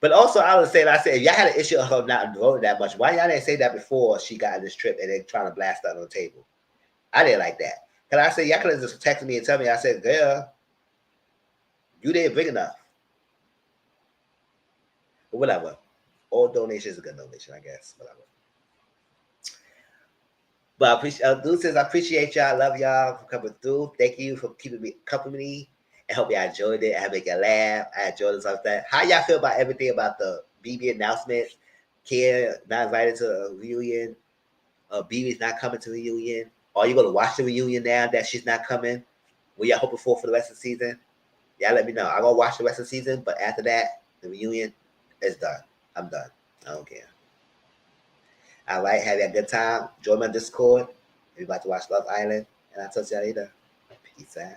But also, I was saying, if y'all had an issue of her not voting that much, why y'all didn't say that before she got on this trip and they trying to blast that on the table? I didn't like that. Because I said, y'all could have just texted me and tell me, I said, girl, you didn't bring enough. But whatever. all donations are good donation, I guess. Whatever. But I appreciate Deuces, I appreciate y'all. I love y'all for coming through. Thank you for keeping me company. I hope y'all enjoyed it. I make you laugh. I enjoyed it like that. How y'all feel about everything about the BB announcement? Kia not invited to a reunion. BB's not coming to the reunion. Are you gonna watch the reunion now that she's not coming? What y'all hoping for the rest of the season? Y'all let me know. I'm gonna watch the rest of the season, but after that, the reunion is done. I'm done. I don't care. All right, have a good time. Join my Discord. If you're about to watch Love Island, and I'll talk to y'all later. Peace out.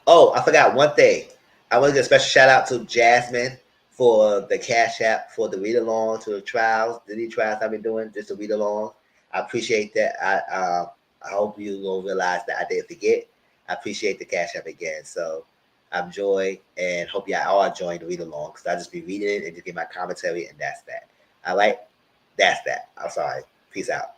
Oh, I forgot one thing. I want to give a special shout out to Jasmine for the Cash App for the read along to the trials, the trials I've been doing just to read along. I appreciate that. I hope you will realize that I didn't forget. I appreciate the Cash App again. So I'm Joy and hope y'all all enjoying the read along because I'll just be reading it and just give my commentary and that's that. All right? That's that. I'm sorry. Peace out.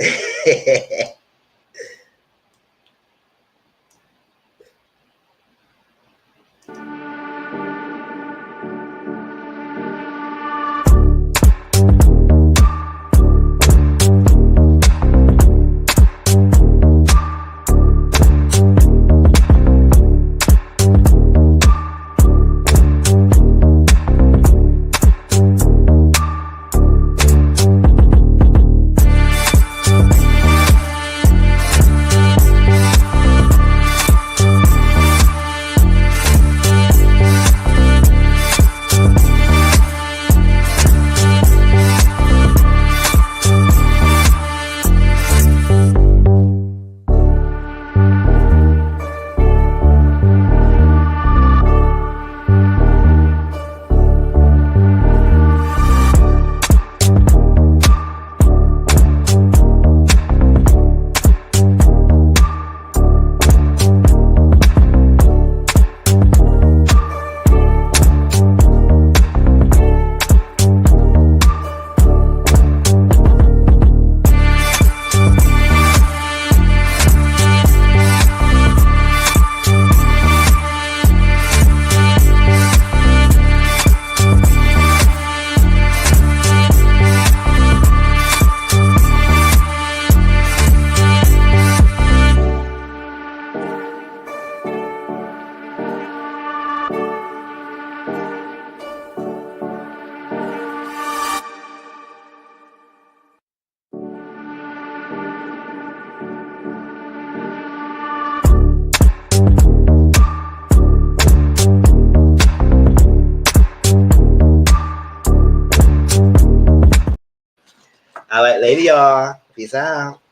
All right, later, y'all. Peace out.